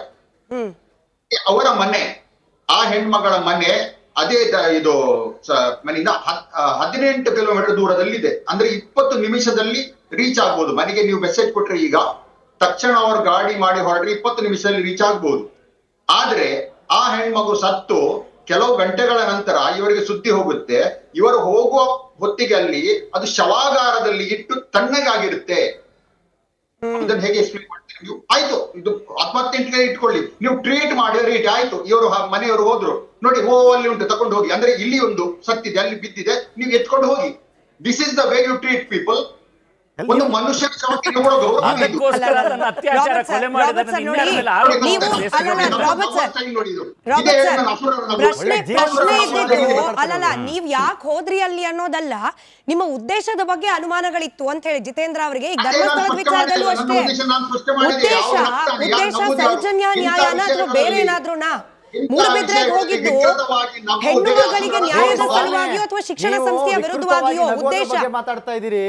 ಅವರ ಮನೆ, ಆ ಹೆಣ್ಮಗಳ ಮನೆ ಅದೇ ಇದು ಮನೆಯಿಂದ 18 ಕಿಲೋಮೀಟರ್ ದೂರದಲ್ಲಿದೆ. ಅಂದ್ರೆ 20 ನಿಮಿಷದಲ್ಲಿ ರೀಚ್ ಆಗ್ಬೋದು ಮನೆಗೆ. ನೀವು ಮೆಸೇಜ್ ಕೊಟ್ರೆ ಈಗ ತಕ್ಷಣ ಅವರು ಗಾಡಿ ಮಾಡಿ ಹೊರಟ್ರೆ 20 ನಿಮಿಷದಲ್ಲಿ ರೀಚ್ ಆಗ್ಬೋದು. ಆದ್ರೆ ಆ ಹೆಣ್ಮಗು ಸತ್ತು ಕೆಲವು ಗಂಟೆಗಳ ನಂತರ ಇವರಿಗೆ ಸುದ್ದಿ ಹೋಗುತ್ತೆ. ಇವರು ಹೋಗುವ ಹೊತ್ತಿಗೆ ಅಲ್ಲಿ ಅದು ಶವಾಗಾರದಲ್ಲಿ ಇಟ್ಟು ತಣ್ಣಗಾಗಿರುತ್ತೆ. ಇದನ್ನು ಹೇಗೆ ಎಕ್ಸ್ಪ್ಲೇನ್ ಮಾಡ್ತೀರಿ ನೀವು? ಆಯ್ತು, ಇದು ಆತ್ಮಹತ್ಯೆ ಇಟ್ಕೊಳ್ಳಿ, ನೀವು ಟ್ರೀಟ್ ಮಾಡಿ ರೀಟ್ ಆಯ್ತು. ಇವರು ಮನೆಯವರು ಹೋದ್ರು, ನೋಡಿ ಅಲ್ಲಿ ಉಂಟು ತಕೊಂಡು ಹೋಗಿ, ಅಂದ್ರೆ ಇಲ್ಲಿ ಒಂದು ಸತ್ತಿದೆ, ಅಲ್ಲಿ ಬಿದ್ದಿದೆ, ನೀವು ಎತ್ಕೊಂಡು ಹೋಗಿ. This is the way you treat people. ಒಂದು ಮನುಷ್ಯ ಅದಕ್ಕೋಸ್ಕರ ಅದನ್ನ ಅತ್ಯಾಚಾರ ಕೊಲೆ ಮಾಡಿದ ಅಲ್ಲಲ್ಲ, ನೀವ್ ಯಾಕೆ ಹೋದ್ರಿ ಅಲ್ಲಿ ಅನ್ನೋದಲ್ಲ, ನಿಮ್ಮ ಉದ್ದೇಶದ ಬಗ್ಗೆ ಅನುಮಾನಗಳಿತ್ತು ಅಂತ ಹೇಳಿ ಜಿತೇಂದ್ರ ಅವರಿಗೆ. ಈಗ ಧರ್ಮಸ್ಥಳದ ವಿಚಾರದಲ್ಲೂ ಅಷ್ಟೇ ಉದ್ದೇಶ ಸೌಜನ್ಯ ನ್ಯಾಯನ ಅಥವಾ ಬೇರೆ ಏನಾದ್ರೂನಾ? ಮೂಡುಬಿದ್ರೆಗೆ ಹೋಗಿದ್ದು ಹೆಣ್ಣು ಮಗಳಿಗೆ ನ್ಯಾಯದ ಸಲುವಾಗಿಯೋ ಅಥವಾ ಶಿಕ್ಷಣ ಸಂಸ್ಥೆಯ ವಿರುದ್ಧವಾಗಿಯೋ ಉದ್ದೇಶ ಮಾತಾಡ್ತಾ ಇದ್ದೀರಿ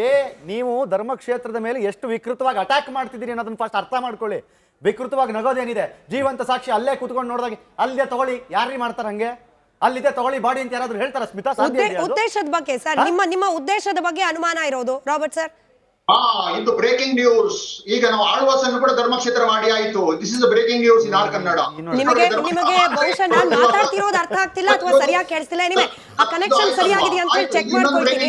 ನೀವು. ಧರ್ಮಕ್ಷೇತ್ರದ ಮೇಲೆ ಎಷ್ಟು ವಿಕೃತವಾಗಿ ಅಟ್ಯಾಕ್ ಮಾಡ್ತಿದ್ದೀರಿ ಅನ್ನೋದನ್ನ ಫಸ್ಟ್ ಅರ್ಥ ಮಾಡ್ಕೊಳ್ಳಿ. ವಿಕೃತವಾಗಿ ನಗೋದೇನಿದೆ? ಜೀವಂತ ಸಾಕ್ಷಿ ಅಲ್ಲೇ ಕೂತ್ಕೊಂಡು ನೋಡಿದಾಗ ಅಲ್ಲೇ ತಗೊಳ್ಳಿ, ಯಾರೀ ಮಾಡ್ತಾರ ಹಂಗೆ? ಅಲ್ಲಿದೆ ತಗೊಳ್ಳಿ ಬಾಡಿ ಅಂತ ಯಾರಾದ್ರೂ ಹೇಳ್ತಾರ ಸ್ಮಿತಾ? ಉದ್ದೇಶದ ಬಗ್ಗೆ ಸರ್, ನಿಮ್ಮ ಉದ್ದೇಶದ ಬಗ್ಗೆ ಅನುಮಾನ ಇರೋದು ರಾಬರ್ಟ್ ಸರ್. ಇದು ಬ್ರೇಕಿಂಗ್ ನ್ಯೂಸ್. ಈಗ ನಾವು ಆಳ್ವಾಸನ್ನು ಕೂಡ ಧರ್ಮಕ್ಷೇತ್ರ ಮಾಡಿ ಆಯ್ತು. This is breaking news in R Kannada. ನಿಮಗೆ ಬಹುಶಃ ನಾನು ಮಾತಾಡ್ತಿರೋದು ಅರ್ಥ ಆಗ್ತಿಲ್ಲ ಅಥವಾ ಸರಿಯಾಗಿ ಕೇಳಿಸ್ತಿಲ್ಲ. ನಿಮಗೆ ಆ ಕನೆಕ್ಷನ್ ಸರಿಯಾಗಿದೆಯಾ ಅಂತ ಚೆಕ್ ಮಾಡ್ಕೊಳ್ತೀನಿ.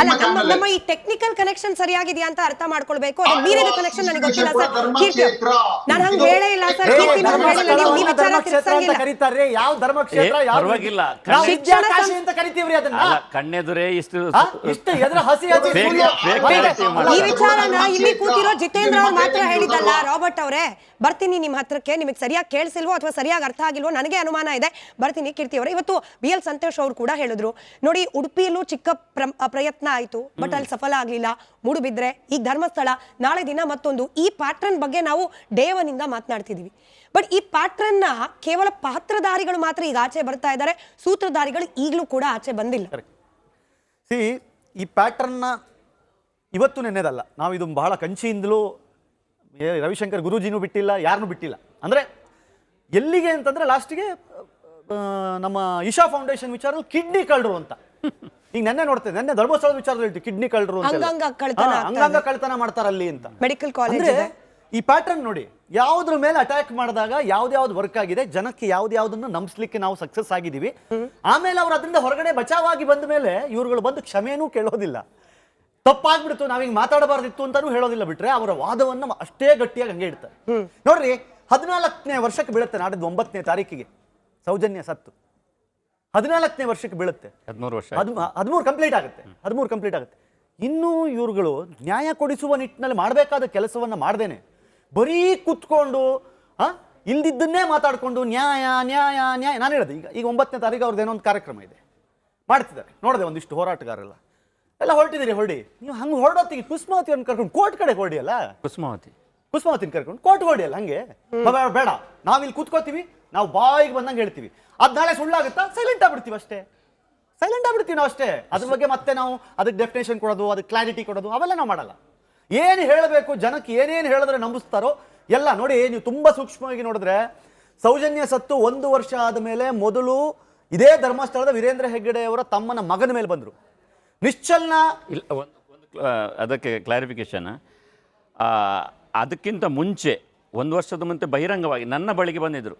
ಅಲ್ಲ, ನಮ್ಮ ಈ ಟೆಕ್ನಿಕಲ್ ಕನೆಕ್ಷನ್ ಸರಿಯಾಗಿದೆಯಾ ಅಂತ ಅರ್ಥ ಮಾಡ್ಕೊಳ್ಬೇಕು. ಅದು ಮೀರಿದ ಕನೆಕ್ಷನ್ ನನಗೆ ಗೊತ್ತಿಲ್ಲ ಸರ್. ಕೀರ್ತಿ, ನಾನು ಹಂಗೆ ಹೇಳೇ ಇಲ್ಲ ಸರ್. ಕೀರ್ತಿ, ನಾನು ಹೇಳಿಲ್ಲ, ನೀವು ಈ ವಿಚಾರ ತಿರ್ಸಂಗಿಲ್ಲ. ಕರೀತಾರೆ ಯಾವ ಧರ್ಮಕ್ಷೇತ್ರ? ಪರವಾಗಿಲ್ಲ, ಶಿಕ್ಷಣ ಅಂತ ಕರಿತೀವ್ರಿ ಅದನ್ನ. ಕಣ್ಣೆದುರೇ ಇಷ್ಟು ಎದುರು ಹಸಿ ಈ ವಿಚಾರನ ಇಲ್ಲಿ ಕೂತಿರೋ ಜಿತೇಂದ್ರ ಅವ್ರು ಮಾತ್ರ ಹೇಳಿದ್ದಲ್ಲ ರಾಬರ್ಟ್ ಅವರೇ. ಬರ್ತೀನಿ ನಿಮ್ಮ ಹತ್ರಕ್ಕೆ. ನಿಮಗೆ ಸರಿಯಾಗಿ ಕೇಳಿಸಿಲ್ವೋ ಅಥವಾ ಸರಿಯಾಗಿ ಅರ್ಥ ಆಗಿಲ್ವೋ ನನಗೆ ಅನುಮಾನ ಇದೆ. ಬರ್ತೀನಿ ಕೀರ್ತಿ ಅವರೇ. ಇವತ್ತು BL ಸಂತೋಷ್ ಅವರು ಕೂಡ ಹೇಳಿದ್ರು, ನೋಡಿ ಉಡುಪಿಯಲ್ಲೂ ಚಿಕ್ಕ ಪ್ರಯತ್ನ ಆಯ್ತು, ಬಟ್ ಅಲ್ಲಿ ಸಫಲ ಆಗ್ಲಿಲ್ಲ. ಮೂಡುಬಿದ್ರೆ, ಈಗ ಧರ್ಮಸ್ಥಳ, ನಾಳೆ ದಿನ ಮತ್ತೊಂದು. ಈ ಪ್ಯಾಟ್ರನ್ ಬಗ್ಗೆ ನಾವು ಡೇ 1 ಇಂದ ಮಾತನಾಡ್ತಿದೀವಿ. ಬಟ್ ಈ ಪ್ಯಾಟ್ರನ್ ನ ಕೇವಲ ಪಾತ್ರಧಾರಿಗಳು ಮಾತ್ರ ಈಗ ಆಚೆ ಬರ್ತಾ ಇದ್ದಾರೆ, ಸೂತ್ರಧಾರಿಗಳು ಈಗಲೂ ಕೂಡ ಆಚೆ ಬಂದಿಲ್ಲ. ಈ ಪ್ಯಾಟ್ರನ್ನ ಇವತ್ತು ನೆನ್ನೆದಲ್ಲ, ನಾವು ಇದು ಬಹಳ ಕಂಚಿಯಿಂದಲೂ ರವಿಶಂಕರ್ ಗುರೂಜಿನೂ ಬಿಟ್ಟಿಲ್ಲ, ಯಾರನ್ನೂ ಬಿಟ್ಟಿಲ್ಲ. ಅಂದರೆ ಎಲ್ಲಿಗೆ ಅಂತಂದರೆ ಲಾಸ್ಟಿಗೆ ನಮ್ಮ ಇಶಾ ಫೌಂಡೇಶನ್ ವಿಚಾರದಲ್ಲಿ ಕಿಡ್ನಿ ಕಳ್ಳರು ಅಂತ. ಈಗ ನೆನ್ನೆ ನೋಡ್ತೇನೆ, ನೆನ್ನೆ ಧರ್ಮಸ್ಥಳದ ವಿಚಾರದಲ್ಲಿ ಹೇಳ್ತೀವಿ ಕಿಡ್ನಿ ಕಳ್ಳರು ಅಂತ, ಅಂಗಾಂಗ ಕಳ್ತನ ಮಾಡ್ತಾರಲ್ಲಿ ಅಂತ. ಮೆಡಿಕಲ್ ಕಾಲೇಜ್ ಈ ಪ್ಯಾಟರ್ನ್ ನೋಡಿ, ಯಾವುದ್ರ ಮೇಲೆ ಅಟ್ಯಾಕ್ ಮಾಡಿದಾಗ ಯಾವ್ದು ವರ್ಕ್ ಆಗಿದೆ, ಜನಕ್ಕೆ ಯಾವ್ದನ್ನ ನಂಬಿಸ್ಲಿಕ್ಕೆ ನಾವು ಸಕ್ಸಸ್ ಆಗಿದ್ದೀವಿ. ಆಮೇಲೆ ಅವ್ರು ಅದರಿಂದ ಹೊರಗಡೆ ಬಚಾವಾಗಿ ಬಂದ ಮೇಲೆ ಇವ್ರುಗಳು ಬಂದು ಕ್ಷಮೆನೂ ಕೇಳೋದಿಲ್ಲ. ತಪ್ಪಾಗ್ಬಿಡ್ತು, ನಾವೀಗ ಮಾತಾಡಬಾರ್ದಿತ್ತು ಅಂತಾನೂ ಹೇಳೋದಿಲ್ಲ. ಬಿಟ್ರೆ ಅವರ ವಾದವನ್ನ ಅಷ್ಟೇ ಗಟ್ಟಿಯಾಗಿ ಹಂಗೆ ಇಡ್ತಾರೆ. ನೋಡ್ರಿ, 14ನೇ ವರ್ಷಕ್ಕೆ ಬೀಳುತ್ತೆ ನಾಡಿದ್ದು 9ನೇ ತಾರೀಕಿಗೆ ಸೌಜನ್ಯ ಸತ್ತು. 14ನೇ ವರ್ಷಕ್ಕೆ ಬೀಳುತ್ತೆ. 13 ಕಂಪ್ಲೀಟ್ ಆಗುತ್ತೆ. 13 ಕಂಪ್ಲೀಟ್ ಆಗುತ್ತೆ. ಇನ್ನೂ ಇವ್ರುಗಳು ನ್ಯಾಯ ಕೊಡಿಸುವ ನಿಟ್ಟಿನಲ್ಲಿ ಮಾಡಬೇಕಾದ ಕೆಲಸವನ್ನ ಮಾಡ್ದೇನೆ ಬರೀ ಕೂತ್ಕೊಂಡು ಇಲ್ದಿದ್ದನ್ನೇ ಮಾತಾಡ್ಕೊಂಡು ನ್ಯಾಯ ನ್ಯಾಯ ನ್ಯಾಯ. ನಾನು ಹೇಳೋದು ಈಗ 9ನೇ ತಾರೀಕು ಅವ್ರದ್ದು ಏನೋ ಒಂದು ಕಾರ್ಯಕ್ರಮ ಇದೆ, ಮಾಡ್ತಿದ್ದಾರೆ. ನೋಡಿದೆ ಒಂದಿಷ್ಟು ಹೋರಾಟಗಾರರೆಲ್ಲ ಎಲ್ಲ ಹೊರಟಿದ್ದೀರಿ. ಹೊರಡಿ ನೀವು ಹಂಗೆ ಹೊರಡೋತ್ತಿಗೆ ಕುಸುಮಾವತಿಯನ್ನು ಕರ್ಕೊಂಡು ಕೋರ್ಟ್ ಕಡೆ ಹೊರಡಿಯಲ್ಲ. ಕುಸುಮಾವತಿನ ಕರ್ಕೊಂಡು ಕೋರ್ಟ್ ಹೊರಡಿಯಲ್ಲ. ಹಂಗೆ ಬೇಡ, ನಾವಿಲ್ಲಿ ಕೂತ್ಕೋತೀವಿ, ನಾವು ಬಾಯಿಗೆ ಬಂದಂಗೆ ಹೇಳ್ತೀವಿ. ಅದು ನಾಳೆ ಸುಳ್ಳಾಗುತ್ತಾ? ಸೈಲೆಂಟ್ ಆಗ್ಬಿಡ್ತೀವಿ ಅಷ್ಟೇ. ಸೈಲೆಂಟ್ ಆಗ್ಬಿಡ್ತೀವಿ ನಾವು ಅಷ್ಟೇ. ಅದ್ರ ಬಗ್ಗೆ ಮತ್ತೆ ನಾವು ಅದಕ್ಕೆ ಡೆಫಿನೇಷನ್ ಕೊಡೋದು, ಅದಕ್ಕೆ ಕ್ಲಾರಿಟಿ ಕೊಡೋದು ಅವೆಲ್ಲ ನಾವು ಮಾಡಲ್ಲ. ಏನು ಹೇಳಬೇಕು, ಜನಕ್ಕೆ ಏನೇನು ಹೇಳಿದ್ರೆ ನಂಬಿಸ್ತಾರೋ ಎಲ್ಲ ನೋಡಿ. ನೀವು ತುಂಬ ಸೂಕ್ಷ್ಮವಾಗಿ ನೋಡಿದ್ರೆ ಸೌಜನ್ಯ ಸತ್ತು 1 ವರ್ಷ ಆದಮೇಲೆ ಮೊದಲು ಇದೇ ಧರ್ಮಸ್ಥಳದ ವೀರೇಂದ್ರ ಹೆಗ್ಗಡೆ ಅವರ ತಮ್ಮನ ಮಗನ ಮೇಲೆ ಬಂದರು. ನಿಶ್ಚಲ್ನ ಇಲ್ಲ, ಅದಕ್ಕೆ ಕ್ಲಾರಿಫಿಕೇಶನ್. ಅದಕ್ಕಿಂತ ಮುಂಚೆ 1 ವರ್ಷದ ಮುಂಚೆ ಬಹಿರಂಗವಾಗಿ ನನ್ನ ಬಳಿಗೆ ಬಂದಿದ್ದರು.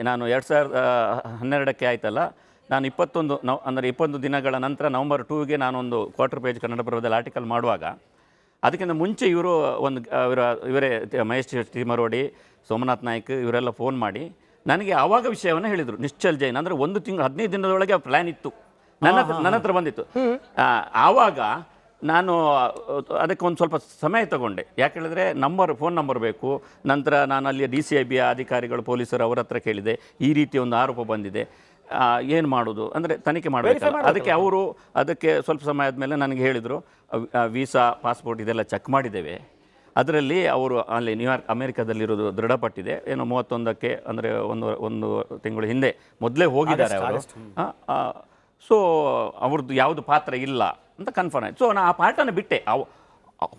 ನಾನು 2012ಕ್ಕೆ ಆಯ್ತಲ್ಲ, ನಾನು 21 ದಿನಗಳ ನಂತರ ನವೆಂಬರ್ 2ಗೆ ನಾನೊಂದು ಕ್ವಾರ್ಟರ್ ಪೇಜ್ ಕನ್ನಡಪ್ರಭದಲ್ಲಿ ಆರ್ಟಿಕಲ್ ಮಾಡುವಾಗ ಅದಕ್ಕಿಂತ ಮುಂಚೆ ಇವರೇ ಮಹೇಶ್ ತಿಮರೋಡಿ, ಸೋಮನಾಥ್ ನಾಯ್ಕ್ ಇವರೆಲ್ಲ ಫೋನ್ ಮಾಡಿ ನನಗೆ ಆವಾಗ ವಿಷಯವನ್ನು ಹೇಳಿದರು. ನಿಶ್ಚಲ್ ಜೈನ್ ಅಂದರೆ 1 ತಿಂಗಳು 15 ದಿನದೊಳಗೆ ಪ್ಲ್ಯಾನ್ ಇತ್ತು, ನನ್ನ ಹತ್ರ ಬಂದಿತ್ತು. ಆವಾಗ ನಾನು ಅದಕ್ಕೆ ಒಂದು ಸ್ವಲ್ಪ ಸಮಯ ತಗೊಂಡೆ. ಯಾಕೆ ಹೇಳಿದ್ರೆ ಫೋನ್ ನಂಬರ್ ಬೇಕು. ನಂತರ ನಾನು ಅಲ್ಲಿ DCIB ಅಧಿಕಾರಿಗಳು, ಪೊಲೀಸರು, ಅವರ ಹತ್ರ ಕೇಳಿದೆ, ಈ ರೀತಿ ಒಂದು ಆರೋಪ ಬಂದಿದೆ. ಏನು ಮಾಡೋದು ಅಂದರೆ ತನಿಖೆ ಮಾಡಬೇಕಲ್ಲ. ಅದಕ್ಕೆ ಸ್ವಲ್ಪ ಸಮಯ ಆದಮೇಲೆ ನನಗೆ ಹೇಳಿದರು, ವೀಸಾ ಪಾಸ್ಪೋರ್ಟ್ ಇದೆಲ್ಲ ಚೆಕ್ ಮಾಡಿದ್ದೇವೆ, ಅದರಲ್ಲಿ ಅವರು ಅಲ್ಲಿ ನ್ಯೂಯಾರ್ಕ್ ಅಮೆರಿಕದಲ್ಲಿರೋದು ದೃಢಪಟ್ಟಿದೆ, ಏನೋ 31ಕ್ಕೆ ಅಂದರೆ ಒಂದು ತಿಂಗಳು ಹಿಂದೆ ಮೊದಲೇ ಹೋಗಿದ್ದಾರೆ ಅವರು. ಸೊ ಅವ್ರದ್ದು ಯಾವುದು ಪಾತ್ರ ಇಲ್ಲ ಅಂತ ಕನ್ಫರ್ಮ್ ಆಯ್ತು. ಸೊ ನಾನು ಆ ಪಾಠನ ಬಿಟ್ಟೆ.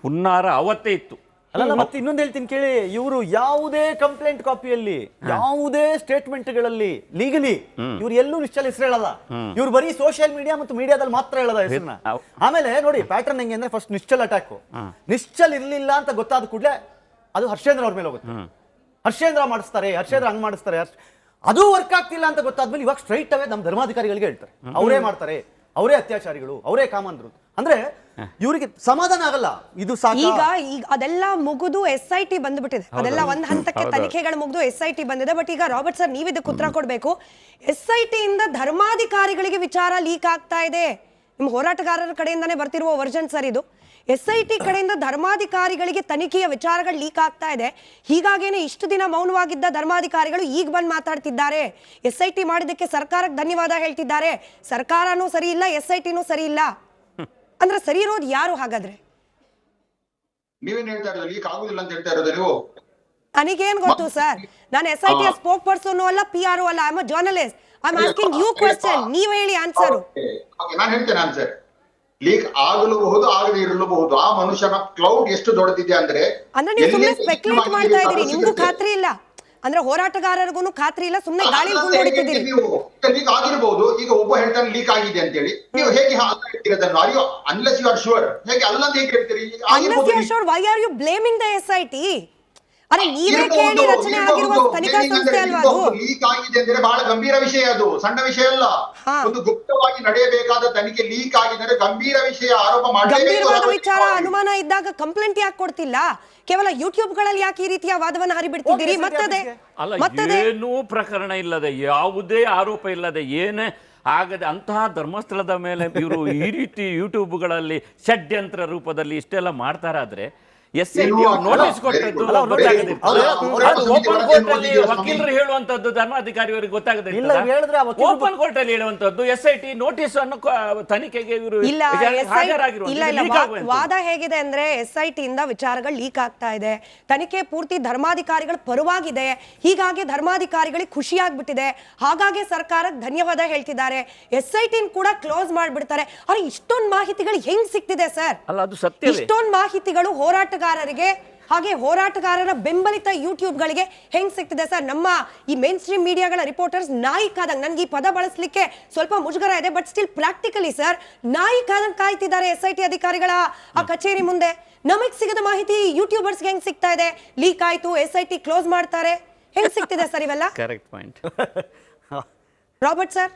ಹುನ್ನಾರ ಅವತ್ತೇ ಇತ್ತು. ಅಲ್ಲ, ಮತ್ತೆ ಇನ್ನೊಂದು ಹೇಳ್ತೀನಿ ಕೇಳಿ, ಇವರು ಯಾವುದೇ ಕಂಪ್ಲೇಂಟ್ ಕಾಪಿಯಲ್ಲಿ, ಯಾವುದೇ ಸ್ಟೇಟ್ಮೆಂಟ್ಗಳಲ್ಲಿ ಲೀಗಲಿ ಇವ್ರು ಎಲ್ಲೂ ನಿಶ್ಚಲ ಹೆಸರು ಹೇಳಲ್ಲ. ಇವ್ರು ಬರೀ ಸೋಷಿಯಲ್ ಮೀಡಿಯಾ ಮತ್ತು ಮೀಡಿಯಾದಲ್ಲಿ ಮಾತ್ರ ಹೇಳದ ಹೆಸರನ್ನ. ಆಮೇಲೆ ನೋಡಿ ಪ್ಯಾಟರ್ನ್ ಹೆಂಗೆ ಅಂದ್ರೆ, ಫಸ್ಟ್ ನಿಶ್ಚಲ್ ಅಟ್ಯಾಕ್, ನಿಶ್ಚಲ್ ಇರ್ಲಿಲ್ಲ ಅಂತ ಗೊತ್ತಾದ ಕೂಡಲೇ ಅದು ಹರ್ಷೇಂದ್ರ ಅವ್ರ ಮೇಲೆ ಹೋಗುತ್ತೆ. ಹರ್ಷೇಂದ್ರ ಮಾಡಿಸ್ತಾರೆ, ಹರ್ಷೇಂದ್ರ ಹಂಗ್ ಮಾಡಿಸ್ತಾರೆ, ಅದು ವರ್ಕ್ ಆಗ್ತಿಲ್ಲ ಅಂತ ಗೊತ್ತಾದ್ಮೇಲೆ ಇವಾಗ ಸ್ಟ್ರೈಟ್ ಅವೇ ನಮ್ಮ ಧರ್ಮಾಧಿಕಾರಿಗಳಿಗೆ ಹೇಳ್ತಾರೆ, ಅವರೇ ಮಾಡ್ತಾರೆ, ಅವರೇ ಅತ್ಯಾಚಾರಿಗಳು, ಅವರೇ ಕಾಮಂದ್ರು. ಅಂದ್ರೆ ಇವರಿಗೆ ಸಮಾಧಾನ ಆಗಲ್ಲ. ಇದು ಈಗ ಅದೆಲ್ಲ ಮುಗಿದು SIT ಬಂದ್ಬಿಟ್ಟಿದೆ, ಅದೆಲ್ಲ ಒಂದ್ ಹಂತಕ್ಕೆ ತನಿಖೆಗಳು ಮುಗಿದು SIT ಬಂದಿದೆ. ಬಟ್ ಈಗ ರಾಬರ್ಟ್ ಸರ್, ನೀವು ಇದಕ್ಕೆ ಉತ್ತರ ಕೊಡ್ಬೇಕು. SIT ಇಂದ ಧರ್ಮಾಧಿಕಾರಿಗಳಿಗೆ ವಿಚಾರ ಲೀಕ್ ಆಗ್ತಾ ಇದೆ, ನಿಮ್ಮ ಹೋರಾಟಗಾರರ ಕಡೆಯಿಂದಾನೇ ಬರ್ತಿರುವ ವರ್ಜನ್ ಸರ್ ಇದು. SIT ಕಡೆಯಿಂದ ಧರ್ಮಾಧಿಕಾರಿಗಳಿಗೆ ತನಿಖೆಯ ವಿಚಾರಗಳು ಲೀಕ್ ಆಗ್ತಾ ಇದೆ. ಹೀಗಾಗೇನೆ ಇಷ್ಟು ದಿನ ಮೌನವಾಗಿದ್ದ ಧರ್ಮಾಧಿಕಾರಿಗಳು ಈಗ ಬಂದು ಮಾತಾಡ್ತಿದ್ದಾರೆ. SIT ಮಾಡಿದ್ದಕ್ಕೆ ಸರ್ಕಾರಕ್ಕೆ ಧನ್ಯವಾದ ಹೇಳ್ತಿದ್ದಾರೆ. ಸರ್ಕಾರನೂ ಸರಿ ಇಲ್ಲ, SITನೂ ಸರಿ ಇಲ್ಲ ಅಂದ್ರೆ ಸರಿ ಇರೋದು ಯಾರು ಹಾಗಾದ್ರೆ? ನೀವೇನ್ ಹೇಳ್ತಾ ಇರೋದು? ಲೀಕ್ ಆಗುದಿಲ್ಲ ಅಂತ ಹೇಳ್ತಾ ಇರೋದು ನೀವು? ನನಗೇನ್ ಗೊತ್ತು ಸರ್, ನಾನು SIT ಸ್ಪೋಕ್ ಪರ್ಸನ್ ಅಲ್ಲ, PRO ಅಲ್ಲ, I am a journalist. I am asking you question, ನೀವ್ ಹೇಳಿ ಆನ್ಸರ್. ನಾನು ಹೇಳ್ತೇನೆ ಆನ್ಸರ್. ಲೀಕ್ ಆಗಲೂಬಹುದು, ಆಗದೆ ಇರಲೂಬಹುದು. ಆ ಮನುಷ್ಯನ ಕ್ಲೌಡ್ ಎಷ್ಟು ದೊಡ್ಡದಿದೆ ಅಂದ್ರೆ ನೀವು ಸುಮ್ಮನೆ ಸ್ಪೆಕ್ಯುಲೇಟ್ ಮಾಡ್ತಾ ಇದೀರಿ, ನಿಮ್ಗೂ ಖಾತ್ರಿ ಇಲ್ಲ ಅಂದ್ರೆ ಹೋರಾಟಗಾರರಿಗೂ ಖಾತ್ರಿ ಇಲ್ಲ, ಸುಮ್ಮನೆ ಗಾಳಿ ಹೊಡಿತಿದ್ದೀರಿ. ಲೀಕ್ ಆಗಿರಬಹುದು. ಈಗ ಒಬ್ಬ ಹೇಳ್ತಾನೆ ಲೀಕ್ ಆಗಿದೆ ಅಂತ ಹೇಳಿ, ನೀವು ಹೇಗೆ ಹೇಳ್ತೀರಿ? ಅನ್ಲೆಸ್ ಯು ಆರ್ ಶೂರ್, ಹೇಗೆ ಅಲ್ಲ ಅಂತ ಹೇಗೆ ಹೇಳ್ತೀರಿ? Unless you are sure, why are you blaming the SIT? ಅರೆ ನೀವೇ ಕೇಳಿ ರಚನೆ ಆಗಿರುವ ತನಿಖಾ ಸಂಸ್ಥೆ ಅಲ್ವಾ ಅದು? ಲೀಕ್ ಆಗಿದೆ ಅಂದ್ರೆ ಬಹಳ ಗಂಭೀರ ವಿಷಯ, ಅದು ಸಣ್ಣ ವಿಷಯ ಅಲ್ಲ. ಒಂದು ಗುಪ್ತವಾಗಿ ನಡೆಯಬೇಕಾದ ತನಿಖೆ ಲೀಕ್ ಆಗಿದೆ ಗಂಭೀರ ವಿಷಯ, ಆರೋಪ ಗಂಭೀರವಾದ ವಿಚಾರ. ಅನುಮಾನ ಇದ್ದಾಗ ಕಂಪ್ಲೇಂಟ್ ಯಾಕೆ ಕೊಡ್ತಿಲ್ಲ? ಕೇವಲ ಯೂಟ್ಯೂಬ್ ಗಳಲ್ಲಿ ಯಾಕೆ ಈ ರೀತಿಯ ವಾದವನ್ನು ಹರಿಬಿಡ್ತಿದ್ದೀರಿ? ಮತ್ತದೆ ಏನೂ ಪ್ರಕರಣ ಇಲ್ಲದೆ, ಯಾವುದೇ ಆರೋಪ ಇಲ್ಲದೆ, ಏನೇ ಆಗದೆ ಅಂತಹ ಧರ್ಮಸ್ಥಳದ ಮೇಲೆ ಇವರು ಈ ರೀತಿ ಯೂಟ್ಯೂಬ್ಗಳಲ್ಲಿ ಷಡ್ಯಂತ್ರ ರೂಪದಲ್ಲಿ ಇಷ್ಟೆಲ್ಲ ಮಾಡ್ತಾರಾದ್ರೆ SIT ನೋಟಿಸ್ ಕೊಟ್ಟದ್ದು ಓಪನ್ ಕೋರ್ಟ್ ಅಲ್ಲಿ ವಕೀಲರು ಹೇಳುವಂತದ್ದು ಧರ್ಮಾಧಿಕಾರಿಯವರಿಗೆ ಗೊತ್ತಾಗದೆ, ಓಪನ್ ಕೋರ್ಟ್ ಅಲ್ಲಿ ಹೇಳುವಂತದ್ದು SIT ನೋಟಿಸ್ ಅನ್ನು ತನಿಖೆಗೆ ಇವರು ವಾದ ಹೇಗಿದೆ ಅಂದ್ರೆ SIT ಇಂದ ವಿಚಾರಗಳು ಲೀಕ್ ಆಗ್ತಾ ಇದೆ, ತನಿಖೆ ಪೂರ್ತಿ ಧರ್ಮಾಧಿಕಾರಿಗಳ ಪರವಾಗಿದೆ, ಹೀಗಾಗಿ ಧರ್ಮಾಧಿಕಾರಿಗಳಿಗೆ ಖುಷಿ ಆಗ್ಬಿಟ್ಟಿದೆ, ಹಾಗಾಗಿ ಸರ್ಕಾರಕ್ಕೆ ಧನ್ಯವಾದ ಹೇಳ್ತಿದ್ದಾರೆ, SIT ಕೂಡ ಕ್ಲೋಸ್ ಮಾಡ್ಬಿಡ್ತಾರೆ. ಅರೆ ಇಷ್ಟೊಂದು ಮಾಹಿತಿಗಳು ಹೆಂಗ್ ಸಿಗ್ತಿದೆ ಸರ್? ಅಲ್ಲ, ಅದು ಸತ್ಯ. ಇಷ್ಟೊಂದು ಮಾಹಿತಿಗಳು ಹೋರಾಟಗಾರರಿಗೆ ಹಾಗೆ ಹೋರಾಟಗಾರರ ಬೆಂಬಲಿತ ಯೂಟ್ಯೂಬ್ಗಳಿಗೆ ಹೆಂಗ್ ಸಿಗ್ತಿದೆ ಸರ್? ನಮ್ಮ ಈ ಮೇನ್ ಸ್ಟ್ರೀಮ್ ಮೀಡಿಯಾಗಳ ರಿಪೋರ್ಟರ್ಸ್ ನಾಯಿ ಕಾದಂಗ್, ನನ್ಗೆ ಈ ಪದ ಬಳಸಲಿಕ್ಕೆ ಸ್ವಲ್ಪ ಮುಜುಗರ ಇದೆ, ಬಟ್ ಸ್ಟಿಲ್ ಪ್ರಾಕ್ಟಿಕಲಿ ಸರ್ ನಾಯಿ ಕಾದಂಗ್ ಕಾಯ್ತಿದ್ದಾರೆ SIT ಅಧಿಕಾರಿಗಳ ಆ ಕಚೇರಿ ಮುಂದೆ. ನಮಗ್ ಸಿಗದ ಮಾಹಿತಿ ಯೂಟ್ಯೂಬರ್ಸ್ಗೆ ಹೆಂಗ್ ಸಿಗ್ತಾ ಇದೆ? ಲೀಕ್ ಆಯ್ತು, SIT ಕ್ಲೋಸ್ ಮಾಡ್ತಾರೆ, ಹೆಂಗ್ ಸಿಗ್ತಿದೆ ಸರ್ ಇವೆಲ್ಲ? Correct point. ರಾಬರ್ಟ್ ಸರ್,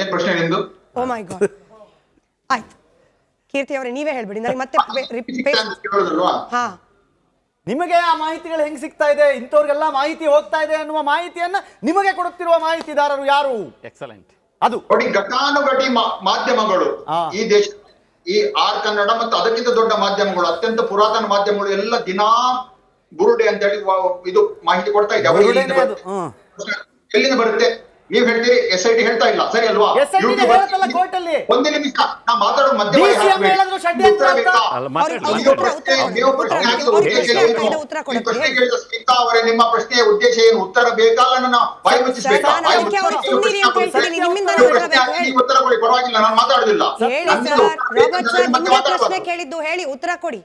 ಏನ್ ಪ್ರಶ್ನೆ ನಿಮ್ದು? ಓ ಮೈ ಗಾಡ್. ಆಯ್ತು ಕೀರ್ತಿ ಅವರೇ, ನೀವೇ ಹೇಳ್ಬಿಡಿ ನನಗೆ ಮತ್ತೆ. ನಿಮಗೆ ಆ ಮಾಹಿತಿಗಳು ಹೆಂಗ್ ಸಿಗ್ತಾ ಇದೆ? ಇಂಥವ್ರಿಗೆಲ್ಲ ಮಾಹಿತಿ ಹೋಗ್ತಾ ಇದೆ ಅನ್ನುವ ಮಾಹಿತಿಯನ್ನ ನಿಮಗೆ ಕೊಡುತ್ತಿರುವ ಮಾಹಿತಿದಾರರು ಯಾರು? ಎಕ್ಸಲೆಂಟ್. ಅದು ನೋಡಿ, ಘಟಾನುಘಟಿ ಮಾಧ್ಯಮಗಳು ಈ ದೇಶ, ಈ ಆರ್ ಕನ್ನಡ ಮತ್ತು ಅದಕ್ಕಿಂತ ದೊಡ್ಡ ಮಾಧ್ಯಮಗಳು, ಅತ್ಯಂತ ಪುರಾತನ ಮಾಧ್ಯಮಗಳು ಎಲ್ಲ ದಿನಾ ಬುರುಡೆ ಅಂತ ಹೇಳಿ ಇದು ಮಾಹಿತಿ ಕೊಡ್ತಾ ಇದೆ. ಎಲ್ಲಿಂದ ಬರುತ್ತೆ? ನೀವ್ ಹೇಳ್ತೀರಿ SIT ಹೇಳ್ತಾ ಇಲ್ಲ, ಸರಿ ಅಲ್ವಾ? ಒಂದೇ ನಿಮಿಷ ನಾ ಮಾತಾಡೋ ಮಧ್ಯ ಅವರೇ, ನಿಮ್ಮ ಪ್ರಶ್ನೆಯ ಉದ್ದೇಶ ಏನು? ಉತ್ತರ ಬೇಕಲ್ಲ? ನನ್ನ ಬಾಯಿ ಮುಚ್ಚಿಸ್ಬೇಕಾ? ಉತ್ತರ ಕೊಡಿ, ಪರವಾಗಿಲ್ಲ, ನಾನು ಮಾತಾಡುದಿಲ್ಲ. ಕೇಳಿದ್ದು ಹೇಳಿ, ಉತ್ತರ ಕೊಡಿ.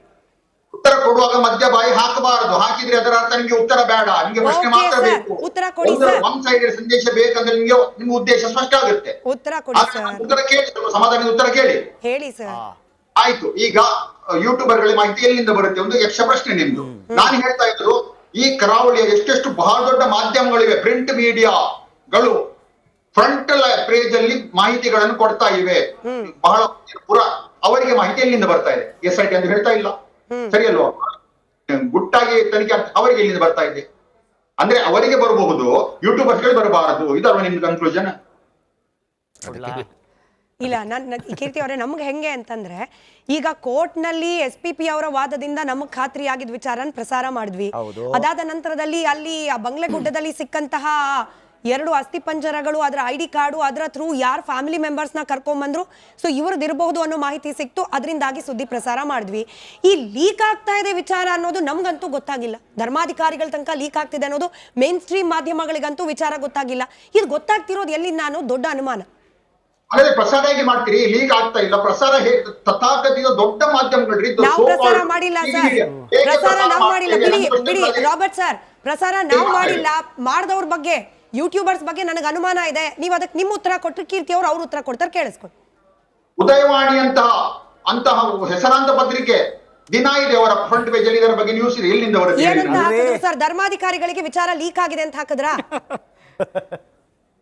ಉತ್ತರ ಕೊಡುವಾಗ ಮಧ್ಯ ಬಾಯಿ ಹಾಕಬಾರದು. ಹಾಕಿದ್ರೆ ಅದರ ಅರ್ಥ ನಿಮ್ಗೆ ಉತ್ತರ ಬೇಡ, ನಿಮ್ಗೆ ಪ್ರಶ್ನೆ ಮಾತ್ರ ಬೇಕು. ಒನ್ ಸೈಡೆಡ್ ಸಂದೇಶ ಬೇಕಂದ್ರೆ ನಿಮ್ಗೆ ನಿಮ್ಮ ಉದ್ದೇಶ ಸ್ಪಷ್ಟ ಆಗುತ್ತೆ. ಉತ್ತರ ಕೇಳಿ, ಸಮಾಧಾನದ ಉತ್ತರ ಕೇಳಿ. ಹೇಳಿ ಸರ್. ಆಯ್ತು, ಈಗ ಯೂಟ್ಯೂಬರ್ಗಳ ಮಾಹಿತಿ ಎಲ್ಲಿಂದ ಬರುತ್ತೆ? ಒಂದು ಯಕ್ಷ ಪ್ರಶ್ನೆ ನಿಮ್ದು. ನಾನು ಹೇಳ್ತಾ ಇದ್ರು, ಈ ಕರಾವಳಿಯ ಎಷ್ಟೆಷ್ಟು ಬಹಳ ದೊಡ್ಡ ಮಾಧ್ಯಮಗಳಿವೆ, ಪ್ರಿಂಟ್ ಮೀಡಿಯಾಗಳು ಫ್ರಂಟ್ ಪೇಜ್ ಅಲ್ಲಿ ಮಾಹಿತಿಗಳನ್ನು ಕೊಡ್ತಾ ಇವೆ, ಬಹಳ ಅವರಿಗೆ ಮಾಹಿತಿ ಎಲ್ಲಿಂದ ಬರ್ತಾ ಇದೆ? SIT ಅಂತ ಹೇಳ್ತಾ ಇಲ್ಲ, ಸರಿ ಅಲ್ವಾ? ಗುಟ್ಟಾಗಿ ತನಿಖೆ ಅವರಿಗೆ ಎಲ್ಲಿಂದ ಬರ್ತಾ ಇದೆ ಅಂದ್ರೆ ಅವರಿಗೆ ಬರಬಹುದು, ಯೂಟ್ಯೂಬರ್ಸ್ಗಳಿಗೆ ಬರಬಾರದು. ಇದಲ್ವಾ ನಿಮ್ದು ಕನ್ಕ್ಲೂಷನ್? ಇಲ್ಲ, ಕೀರ್ತಿ ಅವರೇ, ನಮ್ಗೆ ಹೆಂಗೆ ಅಂತಂದ್ರೆ, ಈಗ ಕೋರ್ಟ್ ನಲ್ಲಿ SPP ಅವರ ವಾದದಿಂದ ನಮಗ್ ಖಾತ್ರಿ ಆಗಿದ್ ವಿಚಾರನ ಪ್ರಸಾರ ಮಾಡಿದ್ವಿ. ಅದಾದ ನಂತರದಲ್ಲಿ ಅಲ್ಲಿ ಆ ಬಂಗ್ಲೆಗುಡ್ಡದಲ್ಲಿ ಸಿಕ್ಕಂತಹ 2 ಅಸ್ಥಿಪಂಜರಗಳು, ಅದರ ID ಕಾರ್ಡು, ಅದರ ಥ್ರೂ ಯಾರು ಫ್ಯಾಮಿಲಿ ಮೆಂಬರ್ಸ್ನ ಕರ್ಕೊಂಬಂದ್ರು, ಸೊ ಇವ್ರದ್ದಿರಬಹುದು ಅನ್ನೋ ಮಾಹಿತಿ ಸಿಕ್ತು, ಅದರಿಂದಾಗಿ ಸುದ್ದಿ ಪ್ರಸಾರ ಮಾಡಿದ್ವಿ. ಈ ಲೀಕ್ ಆಗ್ತಾ ಇದೆ ವಿಚಾರ ಅನ್ನೋದು ನಮ್ಗಂತೂ ಗೊತ್ತಾಗಿಲ್ಲ. ಧರ್ಮಾಧಿಕಾರಿಗಳ ತನಕ ಲೀಕ್ ಆಗ್ತಿದೆ ಅನ್ನೋದು ಮೇನ್ ಸ್ಟ್ರೀಮ್ ಮಾಧ್ಯಮಗಳಿಗಂತೂ ವಿಚಾರ ಗೊತ್ತಾಗಿಲ್ಲ. ಇದು ಗೊತ್ತಾಗ್ತಿರೋದು ಎಲ್ಲಿಂದ ಅನ್ನೋ ದೊಡ್ಡ ಅನುಮಾನ. ಹಾಗಾದ್ರೆ ಪ್ರಸಾರ ಹೇಗೆ ಮಾಡ್ತೀರಿ? ಲೀಕ್ ಆಗ್ತಾ ಇಲ್ಲ, ಪ್ರಸಾರ ತಥಾಕಥಿತ ದೊಡ್ಡ ಮಾಧ್ಯಮಗಳು ನಾವು ಪ್ರಸಾರ ಮಾಡಿಲ್ಲ ಸರ್, ಪ್ರಸಾರ ನಾವು ಮಾಡಿಲ್ಲ. ಬಿಡಿ ರಾಬರ್ಟ್ ಸರ್, ಪ್ರಸಾರ ನಾವು ಮಾಡಿಲ್ಲ. ಮಾಡಿದವ್ರ ಬಗ್ಗೆ, ಯೂಟ್ಯೂಬರ್ಸ್ ಬಗ್ಗೆ ನನಗೆ ಅನುಮಾನ ಇದೆ. ನೀವು ಅದಕ್ಕೆ ನಿಮ್ಮ ಉತ್ತರ ಕೊಟ್ಟರೆ ಕೀರ್ತಿ ಅವ್ರು ಅವ್ರ ಉತ್ತರ ಕೊಡ್ತಾರೆ, ಕೇಳಿಸ್ಕೊಂಡು. ಉದಯವಾಣಿ ಅಂತಹ ಹೆಸರಾಂತ ಪತ್ರಿಕೆ ದಿನ ಇದೆ, ಅವರ ಫ್ರಂಟ್ ಪೇಜ್ ಅಲ್ಲಿ ಇದರ ಬಗ್ಗೆ ನ್ಯೂಸ್ ಇದೆ. ಎಲ್ಲಿಂದ ಏನಂತ ಹಾಕಿದ್ರು ಸರ್? ಧರ್ಮಾಧಿಕಾರಿಗಳಿಗೆ ವಿಚಾರ ಲೀಕ್ ಆಗಿದೆ ಅಂತ ಹಾಕಿದ್ರ?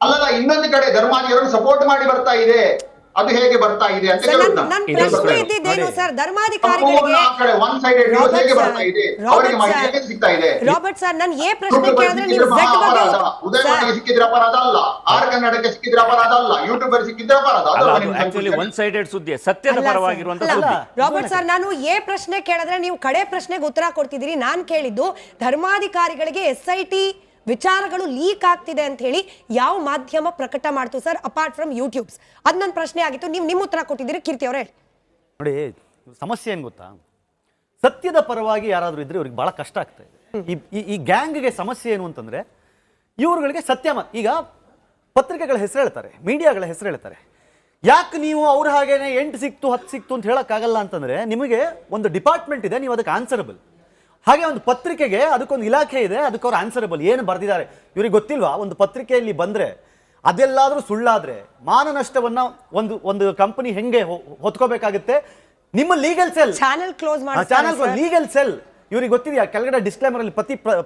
ಅಲ್ಲಲ್ಲ, ಇನ್ನೊಂದು ಕಡೆ ಧರ್ಮಾಧಿಕಾರಿಗಳು ಸಪೋರ್ಟ್ ಮಾಡಿ ಬರ್ತಾ ಇದೆ, ಅದು ಹೇಗೆ ಬರ್ತಾ ಇದೆ ಅಂತ ನನ್ನ ಪ್ರಶ್ನೆ ಇದ್ದಿದ್ದೇನು ಸರ್, ಧರ್ಮಾಧಿಕಾರಿಗಳಿಗೆ ರಾಬರ್ಟ್ ಸರ್, ನಾನು ಏ ಪ್ರಶ್ನೆ ಕೇಳಿದ್ರೆ ನೀವು ಝೆಡ್ ಬಗ್ಗೆ ಉದಯವಾಣಿಗೆ ಸಿಕ್ಕಿದ್ರೆ ಅಪರಾಧ ಅಲ್ಲ, ಆರ್ ಕನ್ನಡಕ್ಕೆ ಸಿಕ್ಕಿದ್ರೆ ಅಪರಾಧ ಅಲ್ಲ, ಯೂಟ್ಯೂಬರ್ ಸಿಕ್ಕಿದ್ರೆ ಅಪರಾಧ ಆಕ್ಚುಲಿ ಒನ್ ಸೈಡೆಡ್ ಸುದ್ದಿ, ಸತ್ಯದ ಪರವಾಗಿರುವಂತ ಸುದ್ದಿ. ರಾಬರ್ಟ್ ಸರ್, ನಾನು ಏ ಪ್ರಶ್ನೆ ಕೇಳಿದ್ರೆ ನೀವು ಕಡೆ ಪ್ರಶ್ನೆಗೆ ಉತ್ತರ ಕೊಡ್ತಿದ್ದೀರಿ. ನಾನು ಕೇಳಿದ್ದು ಧರ್ಮಾಧಿಕಾರಿಗಳಿಗೆ SIT ವಿಚಾರಗಳು ಲೀಕ್ ಆಗ್ತಿದೆ ಅಂತ ಹೇಳಿ ಯಾವ ಮಾಧ್ಯಮ ಪ್ರಕಟ ಮಾಡ್ತು ಸರ್, ಅಪಾರ್ಟ್ ಫ್ರಮ್ ಯೂಟ್ಯೂಬ್ಸ್? ಅದ್ ನನ್ನ ಪ್ರಶ್ನೆ ಆಗಿತ್ತು. ನೀವು ನಿಮ್ಮ ಉತ್ತರ ಕೊಟ್ಟಿದ್ದೀರಿ, ಕೀರ್ತಿ ಅವರೇ ಹೇಳಿ. ನೋಡಿ, ಸಮಸ್ಯೆ ಏನು ಗೊತ್ತಾ, ಸತ್ಯದ ಪರವಾಗಿ ಯಾರಾದರೂ ಇದ್ರೆ ಇವ್ರಿಗೆ ಬಹಳ ಕಷ್ಟ ಆಗ್ತಾ ಇದೆ. ಈ ಗ್ಯಾಂಗ್ಗೆ ಸಮಸ್ಯೆ ಏನು ಅಂತಂದ್ರೆ, ಇವ್ರುಗಳಿಗೆ ಸತ್ಯ ಈಗ ಪತ್ರಿಕೆಗಳ ಹೆಸರು ಹೇಳ್ತಾರೆ, ಮೀಡಿಯಾಗಳ ಹೆಸರು ಹೇಳ್ತಾರೆ. ಯಾಕೆ ನೀವು ಅವ್ರ ಹಾಗೇನೆ 8 ಸಿಕ್ತು 10 ಸಿಕ್ತು ಅಂತ ಹೇಳಕ್ಕಾಗಲ್ಲ ಅಂತಂದ್ರೆ, ನಿಮಗೆ ಒಂದು ಡಿಪಾರ್ಟ್ಮೆಂಟ್ ಇದೆ, ನೀವು ಅದಕ್ಕೆ ಆನ್ಸರಬಲ್. ಹಾಗೆ ಒಂದು ಪತ್ರಿಕೆಗೆ ಅದಕ್ಕೊಂದು ಇಲಾಖೆ ಇದೆ, ಅದಕ್ಕೆ ಅವ್ರು ಆನ್ಸರಬಲ್. ಏನು ಬರೆದಿದ್ದಾರೆ ಇವ್ರಿಗೆ ಗೊತ್ತಿಲ್ವಾ? ಒಂದು ಪತ್ರಿಕೆಯಲ್ಲಿ ಬಂದ್ರೆ ಅದೆಲ್ಲಾದ್ರೂ ಸುಳ್ಳಾದ್ರೆ ಮಾನನಷ್ಟವನ್ನ ಒಂದು ಕಂಪನಿ ಹೆಂಗೆ ಹೊತ್ಕೋಬೇಕಾಗುತ್ತೆ? ನಿಮ್ಮ ಲೀಗಲ್ ಸೆಲ್, ಚಾನೆಲ್ ಕ್ಲೋಸ್ ಮಾಡಿ, ಚಾನೆಲ್ ಲೀಗಲ್ ಸೆಲ್ ಇವ್ರಿಗೆ ಗೊತ್ತಿದೆಯಾ? ಕೆಳಗಡೆ ಡಿಸ್ಕ್ಲೇಮರ್ ಅಲ್ಲಿ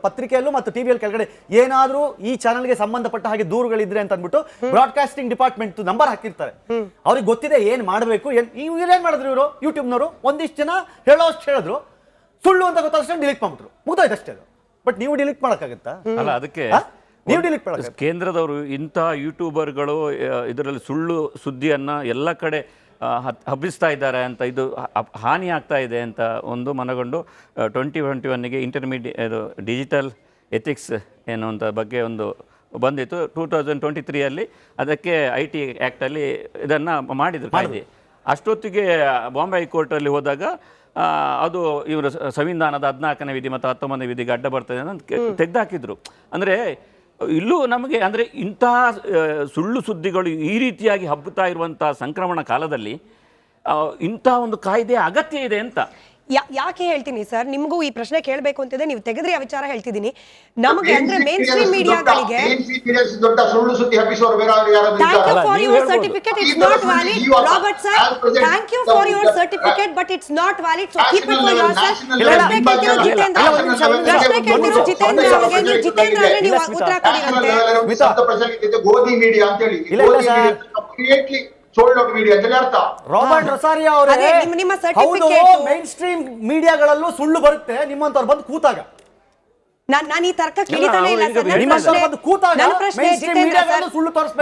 ಪತ್ರಿಕೆಯಲ್ಲೂ ಮತ್ತು ಟಿವಿಯಲ್ಲಿ ಕೆಳಗಡೆ ಏನಾದ್ರೂ ಈ ಚಾನಲ್ಗೆ ಸಂಬಂಧಪಟ್ಟ ಹಾಗೆ ದೂರುಗಳಿದ್ರೆ ಅಂತ ಅಂದ್ಬಿಟ್ಟು ಬ್ರಾಡ್ಕಾಸ್ಟಿಂಗ್ ಡಿಪಾರ್ಟ್ಮೆಂಟ್ ನಂಬರ್ ಹಾಕಿರ್ತಾರೆ. ಅವ್ರಿಗೆ ಗೊತ್ತಿದೆ ಏನ್ ಮಾಡಬೇಕು. ಇವ್ರೇನ್ ಮಾಡಿದ್ರು ಇವರು ಯೂಟ್ಯೂಬ್ನವರು? ಒಂದಿಷ್ಟು ಜನ ಹೇಳೋಷ್ಟು ಹೇಳಿದ್ರು, ಸುಳ್ಳು ಅಂತ ಗೊತ್ತಾಗ ಡಿಲೀಟ್ ಮಾಡ್ಬಿಟ್ರು, ಮುಗ್ದೋಯ್ತು ಅಷ್ಟೇ. ಬಟ್ ನೀವು ಡಿಲೀಟ್ ಮಾಡಕ್ಕಾಗತ್ತಾ? ಅಲ್ಲ, ಅದಕ್ಕೆ ನೀವು ಡಿಲೀಟ್ ಮಾಡಕ್ಕೆ ಕೇಂದ್ರದವರು ಇಂಥ ಯೂಟ್ಯೂಬರ್ಗಳು ಇದರಲ್ಲಿ ಸುಳ್ಳು ಸುದ್ದಿಯನ್ನ ಎಲ್ಲ ಕಡೆ ಹಬ್ಬಿಸ್ತಾ ಇದ್ದಾರೆ ಅಂತ, ಇದು ಹಾನಿ ಆಗ್ತಾ ಇದೆ ಅಂತ ಒಂದು ಮನಗೊಂಡು 2021ಗೆ ಇಂಟರ್ಮೀಡಿಯೇಟ್ ಡಿಜಿಟಲ್ ಎಥಿಕ್ಸ್ ಎನ್ನುವಂಥ ಬಗ್ಗೆ ಒಂದು ಬಂದಿತ್ತು. 2023 ಅದಕ್ಕೆ IT ಆ್ಯಕ್ಟಲ್ಲಿ ಇದನ್ನು ಮಾಡಿದರು ಕಾಯ್ದೆ. ಅಷ್ಟೊತ್ತಿಗೆ ಬಾಂಬೆ ಹೈಕೋರ್ಟಲ್ಲಿ ಹೋದಾಗ ಅದು ಇವರು ಸಂವಿಧಾನದ 14ನೇ ವಿಧಿ ಮತ್ತು 19ನೇ ವಿಧಿಗೆ ಅಡ್ಡ ಬರ್ತದೆ ಅಂತ ತೆಗೆದುಹಾಕಿದ್ರು. ಅಂದರೆ ಇಲ್ಲೂ ನಮಗೆ ಅಂದರೆ ಇಂತಹ ಸುಳ್ಳು ಸುದ್ದಿಗಳು ಈ ರೀತಿಯಾಗಿ ಹಬ್ಬುತ್ತಾ ಇರುವಂಥ ಸಂಕ್ರಮಣ ಕಾಲದಲ್ಲಿ ಇಂಥ ಒಂದು ಕಾಯ್ದೆ ಅಗತ್ಯ ಇದೆ ಅಂತ ಯಾಕೆ ಹೇಳ್ತೀನಿ ಸರ್, ನಿಮಗೂ ಈ ಪ್ರಶ್ನೆ ಕೇಳಬೇಕು ಅಂತಿದೆ, ನೀವು ತೆಗೆದ್ರಿ ಆ ವಿಚಾರ ಹೇಳ್ತಿದ್ದೀನಿ. ನಮಗೆ ಅಂದ್ರೆ ಮೇನ್ ಸ್ಟ್ರೀಮ್ ಮೀಡಿಯಾಗಳಿಗೆ ದೊಡ್ಡ ಸುಳ್ಳು ಸುದ್ದಿ ಹಬ್ಬಿಸೋರು ಬೇರೆ ಯಾರು? Thank you for your certificate, it's not valid. Robert sir, thank you for your certificate, but it's not valid, so keep it for yourself. ಪ್ರಶ್ನೆ ಕೇಳ್ತಿರೋ ಜಿತೇಂದ್ರ ಅವರಿಗೆ, ನೀವು ಜಿತೇಂದ್ರ ಅವರೇ ನೀವು ಉತ್ತರ ಕೊಡಿರಂತೆ. ಗೋಧಿ ಮೀಡಿಯಾ ಅಂತ ಹೇಳಿ ರಾಬರ್ಟ್ ರೊಸಾರಿಯೋ ಅವರೇ, ಮೈನ್ ಸ್ಟ್ರೀಮ್ ಮೀಡಿಯಾಗಳಲ್ಲೂ ಸುಳ್ಳು ಬರುತ್ತೆ ನಿಮ್ಮಂತವ್ರು ಬಂದು ಕೂತಾಗ. ನಾನು ಈ ತರ್ಕ ಕೇಳಿತಾನೆ ಇಲ್ಲ ಸರ್.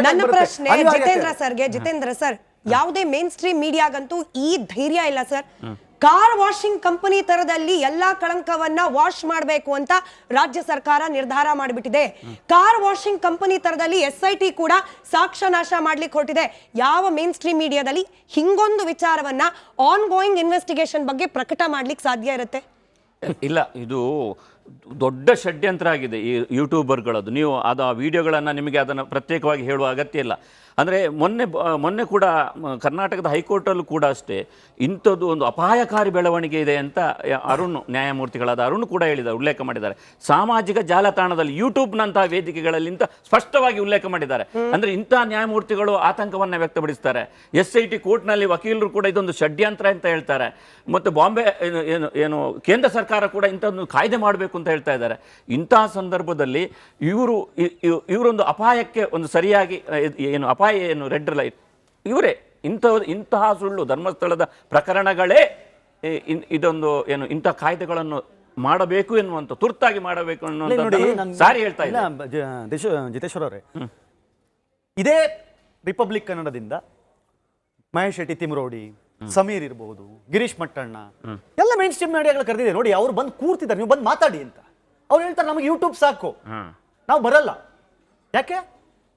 ನನ್ನ ಪ್ರಶ್ನೆ ಜಿತೇಂದ್ರ ಸರ್, ಯಾವುದೇ ಮೇನ್ ಸ್ಟ್ರೀಮ್ ಮೀಡಿಯಾಗಂತೂ ಈ ಧೈರ್ಯ ಇಲ್ಲ ಸರ್. ಕಾರ್ ವಾಷಿಂಗ್ ಕಂಪನಿ ತರದಲ್ಲಿ ಎಲ್ಲಾ ಕಳಂಕವನ್ನ ವಾಶ್ ಮಾಡಬೇಕು ಅಂತ ರಾಜ್ಯ ಸರ್ಕಾರ ನಿರ್ಧಾರ ಮಾಡಿಬಿಟ್ಟಿದೆ. ಕಾರ್ ವಾಷಿಂಗ್ ಕಂಪನಿ ತರದಲ್ಲಿ SIT ಕೂಡ ಸಾಕ್ಷ್ಯ ನಾಶ ಮಾಡ್ಲಿಕ್ಕೆ ಹೊರಟಿದೆ. ಯಾವ ಮೇನ್ ಸ್ಟ್ರೀಮ್ ಮೀಡಿಯಾದಲ್ಲಿ ಹಿಂಗೊಂದು ವಿಚಾರವನ್ನ ಆನ್ ಗೋಯಿಂಗ್ ಇನ್ವೆಸ್ಟಿಗೇಷನ್ ಬಗ್ಗೆ ಪ್ರಕಟ ಮಾಡ್ಲಿಕ್ಕೆ ಸಾಧ್ಯ ಇರುತ್ತೆ? ಇಲ್ಲ, ಇದು ದೊಡ್ಡ ಷಡ್ಯಂತ್ರ ಆಗಿದೆ ಈ ಯೂಟ್ಯೂಬರ್ಗಳದ್ದು. ನೀವು ಅದು ಆ ವಿಡಿಯೋಗಳನ್ನು ನಿಮಗೆ ಅದನ್ನು ಪ್ರತ್ಯೇಕವಾಗಿ ಹೇಳುವ ಅಗತ್ಯ ಇಲ್ಲ. ಅಂದರೆ ಮೊನ್ನೆ ಕೂಡ ಕರ್ನಾಟಕದ ಹೈಕೋರ್ಟಲ್ಲೂ ಕೂಡ ಅಷ್ಟೇ ಇಂಥದ್ದು ಒಂದು ಅಪಾಯಕಾರಿ ಬೆಳವಣಿಗೆ ಇದೆ ಅಂತ ನ್ಯಾಯಮೂರ್ತಿಗಳಾದ ಅರುಣ್ ಕೂಡ ಹೇಳಿದ್ದಾರೆ, ಉಲ್ಲೇಖ ಮಾಡಿದ್ದಾರೆ. ಸಾಮಾಜಿಕ ಜಾಲತಾಣದಲ್ಲಿ ಯೂಟ್ಯೂಬ್ನಂತಹ ವೇದಿಕೆಗಳಲ್ಲಿಂತ ಸ್ಪಷ್ಟವಾಗಿ ಉಲ್ಲೇಖ ಮಾಡಿದ್ದಾರೆ. ಅಂದರೆ ಇಂಥ ನ್ಯಾಯಮೂರ್ತಿಗಳು ಆತಂಕವನ್ನು ವ್ಯಕ್ತಪಡಿಸ್ತಾರೆ. SIT ಕೋರ್ಟ್ನಲ್ಲಿ ವಕೀಲರು ಕೂಡ ಇದೊಂದು ಷಡ್ಯಂತ್ರ ಅಂತ ಹೇಳ್ತಾರೆ. ಮತ್ತು ಬಾಂಬೆ ಏನು ಕೇಂದ್ರ ಸರ್ಕಾರ ಕೂಡ ಇಂಥದ್ದು ಕಾಯ್ದೆ ಮಾಡಬೇಕು ಅಂತ ಹೇಳ್ತಾ ಇದ್ದಾರೆ. ಇಂತಹ ಸಂದರ್ಭದಲ್ಲಿ ಇವರೊಂದು ಅಪಾಯಕ್ಕೆ ಒಂದು ಸರಿಯಾಗಿ ಏನು ಅಪಾಯ ಏನು ರೆಡ್ ಲೈಟ್ ಇವರೇ ಇಂತಹ ಸುಳ್ಳು ಧರ್ಮಸ್ಥಳದ ಪ್ರಕರಣಗಳೇ ಇದೊಂದು ಏನು ಇಂಥ ಕಾಯ್ದೆಗಳನ್ನು ಮಾಡಬೇಕು ಎನ್ನುವಂತ, ತುರ್ತಾಗಿ ಮಾಡಬೇಕು ಅನ್ನುವಂಥ ಸಾರಿ ಹೇಳ್ತಾ ಇದ್ದಾರೆ ಜಿತೇಶ್ವರ ಅವರೇ. ಇದೇ ರಿಪಬ್ಲಿಕ್ ಕನ್ನಡದಿಂದ ಮಹೇಶ್ ಶೆಟ್ಟಿ, ತಿಮ್ರೋಡಿ, ಸಮೀರ್ ಇರಬಹುದು, ಗಿರೀಶ್ ಮಟ್ಟಣ್ಣ ಎಲ್ಲ ಮೇನ್ ಸ್ಟ್ರೀಮ್ ಮೀಡಿಯಾಗಳು ಕರೆದಿದೆ ನೋಡಿ. ಅವ್ರು ಬಂದು ಕೂರ್ತಿದ್ದಾರೆ, ನೀವು ಬಂದು ಮಾತಾಡಿ ಅಂತ. ಅವ್ರು ಹೇಳ್ತಾರೆ ನಮಗೆ ಯೂಟ್ಯೂಬ್ ಸಾಕು, ನಾವು ಬರಲ್ಲ. ಯಾಕೆ?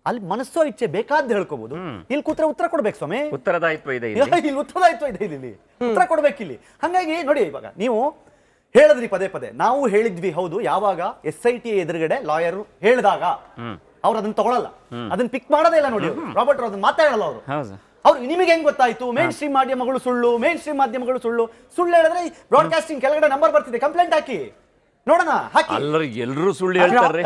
ಅಲ್ಲಿ ಮನಸ್ಸೋ ಇಚ್ಛೆ ಬೇಕಾದ್ದು ಹೇಳ್ಕೋಬಹುದು. ಇಲ್ಲಿ ಕೂತ್ರೆ ಉತ್ತರ ಕೊಡ್ಬೇಕು ಸ್ವಾಮಿ. ಉತ್ತರದಾಯಿತ್ವ ಇದೆ ಇಲ್ಲಿ ಉತ್ತರದಾಯಿತ್ವ ಇದೆ, ಇಲ್ಲಿ ಉತ್ತರ ಕೊಡ್ಬೇಕು ಇಲ್ಲಿ. ಹಾಗಾಗಿ ನೋಡಿ, ಇವಾಗ ನೀವು ಹೇಳಿದ್ರಿ ಪದೇ ಪದೇ, ನಾವು ಹೇಳಿದ್ವಿ ಹೌದು. ಯಾವಾಗ SIT ಎದುರುಗಡೆ ಲಾಯರ್ ಹೇಳಿದಾಗ ಅವ್ರು ಅದನ್ನ ತಗೊಳಲ್ಲ, ಅದನ್ನ ಪಿಕ್ ಮಾಡೋದೇ ಇಲ್ಲ. ನೋಡಿ ರಾಬರ್ಟ್ ಅದನ್ನ ಮಾತಾಡಲ್ಲ ಅವರು. ಅವ್ರು ನಿಮಗೆ ಹೆಂಗ್ ಗೊತ್ತಾಯ್ತು ಮೇನ್ ಸ್ಟ್ರೀಮ್ ಮಾಧ್ಯಮಗಳು ಸುಳ್ಳು, ಮೇನ್ ಸ್ಟ್ರೀಮ್ ಮಾಧ್ಯಮಗಳು ಸುಳ್ಳು ಹೇಳಿದ್ರೆ ಬ್ರಾಡ್ಕಾಸ್ಟಿಂಗ್ ಕೆಳಗಡೆ ನಂಬರ್ ಬರ್ತಿದೆ, ಕಂಪ್ಲೇಂಟ್ ಹಾಕಿ ನೋಡೋಣ. ಹಾಕಿ ಎಲ್ಲರೂ ಸುಳ್ಳು ಹೇಳ್ತಾರೆ.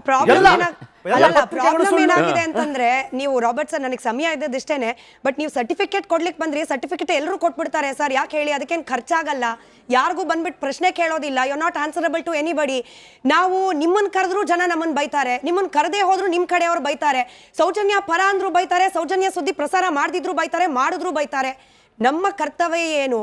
ಪ್ರಾಬ್ಲಮ್ ಏನಾಗಿದೆ ಅಂತಂದ್ರೆ, ನೀವು ರಾಬರ್ಟ್ ಸರ್, ನನಗೆ ಸಮಯ ಇದ್ದದಿಷ್ಟೇನೆ, ಬಟ್ ನೀವು ಸರ್ಟಿಫಿಕೇಟ್ ಕೊಡ್ಲಿಕ್ಕೆ ಬಂದ್ರಿ, ಸರ್ಟಿಫಿಕೇಟ್ ಎಲ್ಲರೂ ಕೊಟ್ಬಿಡ್ತಾರೆ ಸರ್. ಯಾಕೆ ಹೇಳಿ, ಅದಕ್ಕೇನು ಖರ್ಚಾಗಲ್ಲ, ಯಾರಿಗೂ ಬಂದ್ಬಿಟ್ಟು ಪ್ರಶ್ನೆ ಕೇಳೋದಿಲ್ಲ. You are not answerable to anybody. ನಾವು ನಿಮ್ಮನ್ನ ಕರೆದ್ರು ಜನ ನಮ್ಮನ್ನ ಬೈತಾರೆ, ನಿಮ್ಮನ್ನ ಕರೆದೇ ಹೋದ್ರು ನಿಮ್ ಕಡೆಯವ್ರು ಬೈತಾರೆ. ಸೌಜನ್ಯ ಪರ ಅಂದ್ರು ಬೈತಾರೆ, ಸೌಜನ್ಯ ಸುದ್ದಿ ಪ್ರಸಾರ ಮಾಡದಿದ್ರು ಬೈತಾರೆ, ಮಾಡಿದ್ರು ಬೈತಾರೆ. ನಮ್ಮ ಕರ್ತವ್ಯ ಏನು,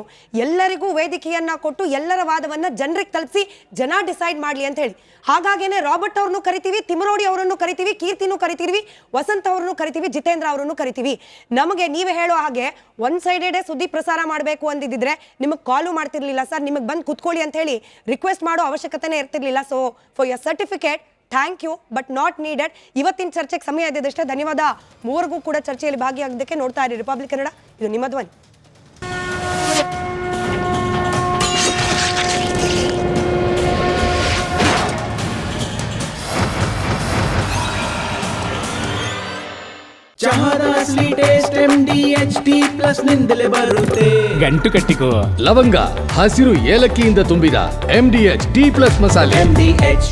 ಎಲ್ಲರಿಗೂ ವೇದಿಕೆಯನ್ನ ಕೊಟ್ಟು ಎಲ್ಲರ ವಾದವನ್ನ ಜನರಿಗೆ ತಲುಪಿಸಿ ಜನ ಡಿಸೈಡ್ ಮಾಡ್ಲಿ ಅಂತ ಹೇಳಿ. ಹಾಗಾಗೇನೆ ರಾಬರ್ಟ್ ಅವ್ರನ್ನು ಕರಿತೀವಿ, ತಿಮರೋಡಿ ಅವರನ್ನು ಕರಿತೀವಿ, ಕೀರ್ತಿನೂ ಕರಿತೀವಿ, ವಸಂತ್ ಅವರನ್ನು ಕರಿತೀವಿ, ಜಿತೇಂದ್ರ ಅವರನ್ನು ಕರಿತೀವಿ. ನಮಗೆ ನೀವೇ ಹೇಳೋ ಹಾಗೆ ಒನ್ ಸೈಡೆಡೇ ಸುದ್ದಿ ಪ್ರಸಾರ ಮಾಡಬೇಕು ಅಂದಿದ್ರೆ ನಿಮಗೆ ಕಾಲು ಮಾಡ್ತಿರ್ಲಿಲ್ಲ ಸರ್, ನಿಮಗೆ ಬಂದು ಕುತ್ಕೊಳ್ಳಿ ಅಂತ ಹೇಳಿ ರಿಕ್ವೆಸ್ಟ್ ಮಾಡೋ ಅವಶ್ಯಕತೆನೇ ಇರ್ತಿರ್ಲಿಲ್ಲ. So for your certificate thank you, but not needed. ಇವತ್ತಿನ ಚರ್ಚೆಗೆ ಸಮಯ ಇದ್ದದಷ್ಟೇ. ಧನ್ಯವಾದ ಮೂವರಿಗೂ ಕೂಡ ಚರ್ಚೆಯಲ್ಲಿ ಭಾಗಿಯಾಗಿದ್ದಕ್ಕೆ. ನೋಡ್ತಾ ಇರಿ ರಿಪಬ್ಲಿಕ್ ಕನ್ನಡ, ಇದು ನಿಮ್ಮ ಧ್ವನಿ. ಚಹಾದ ಅಸಲಿ ಟೇಸ್ಟ್ MDHD+ ನಿಂದಲೇ ಬರುತ್ತೆ. ಗಂಟು ಕಟ್ಟಿಕೋ ಲವಂಗ, ಹಸಿರು ಏಲಕ್ಕಿಯಿಂದ ತುಂಬಿದ MDHD+ ಮಸಾಲೆ. MDHD+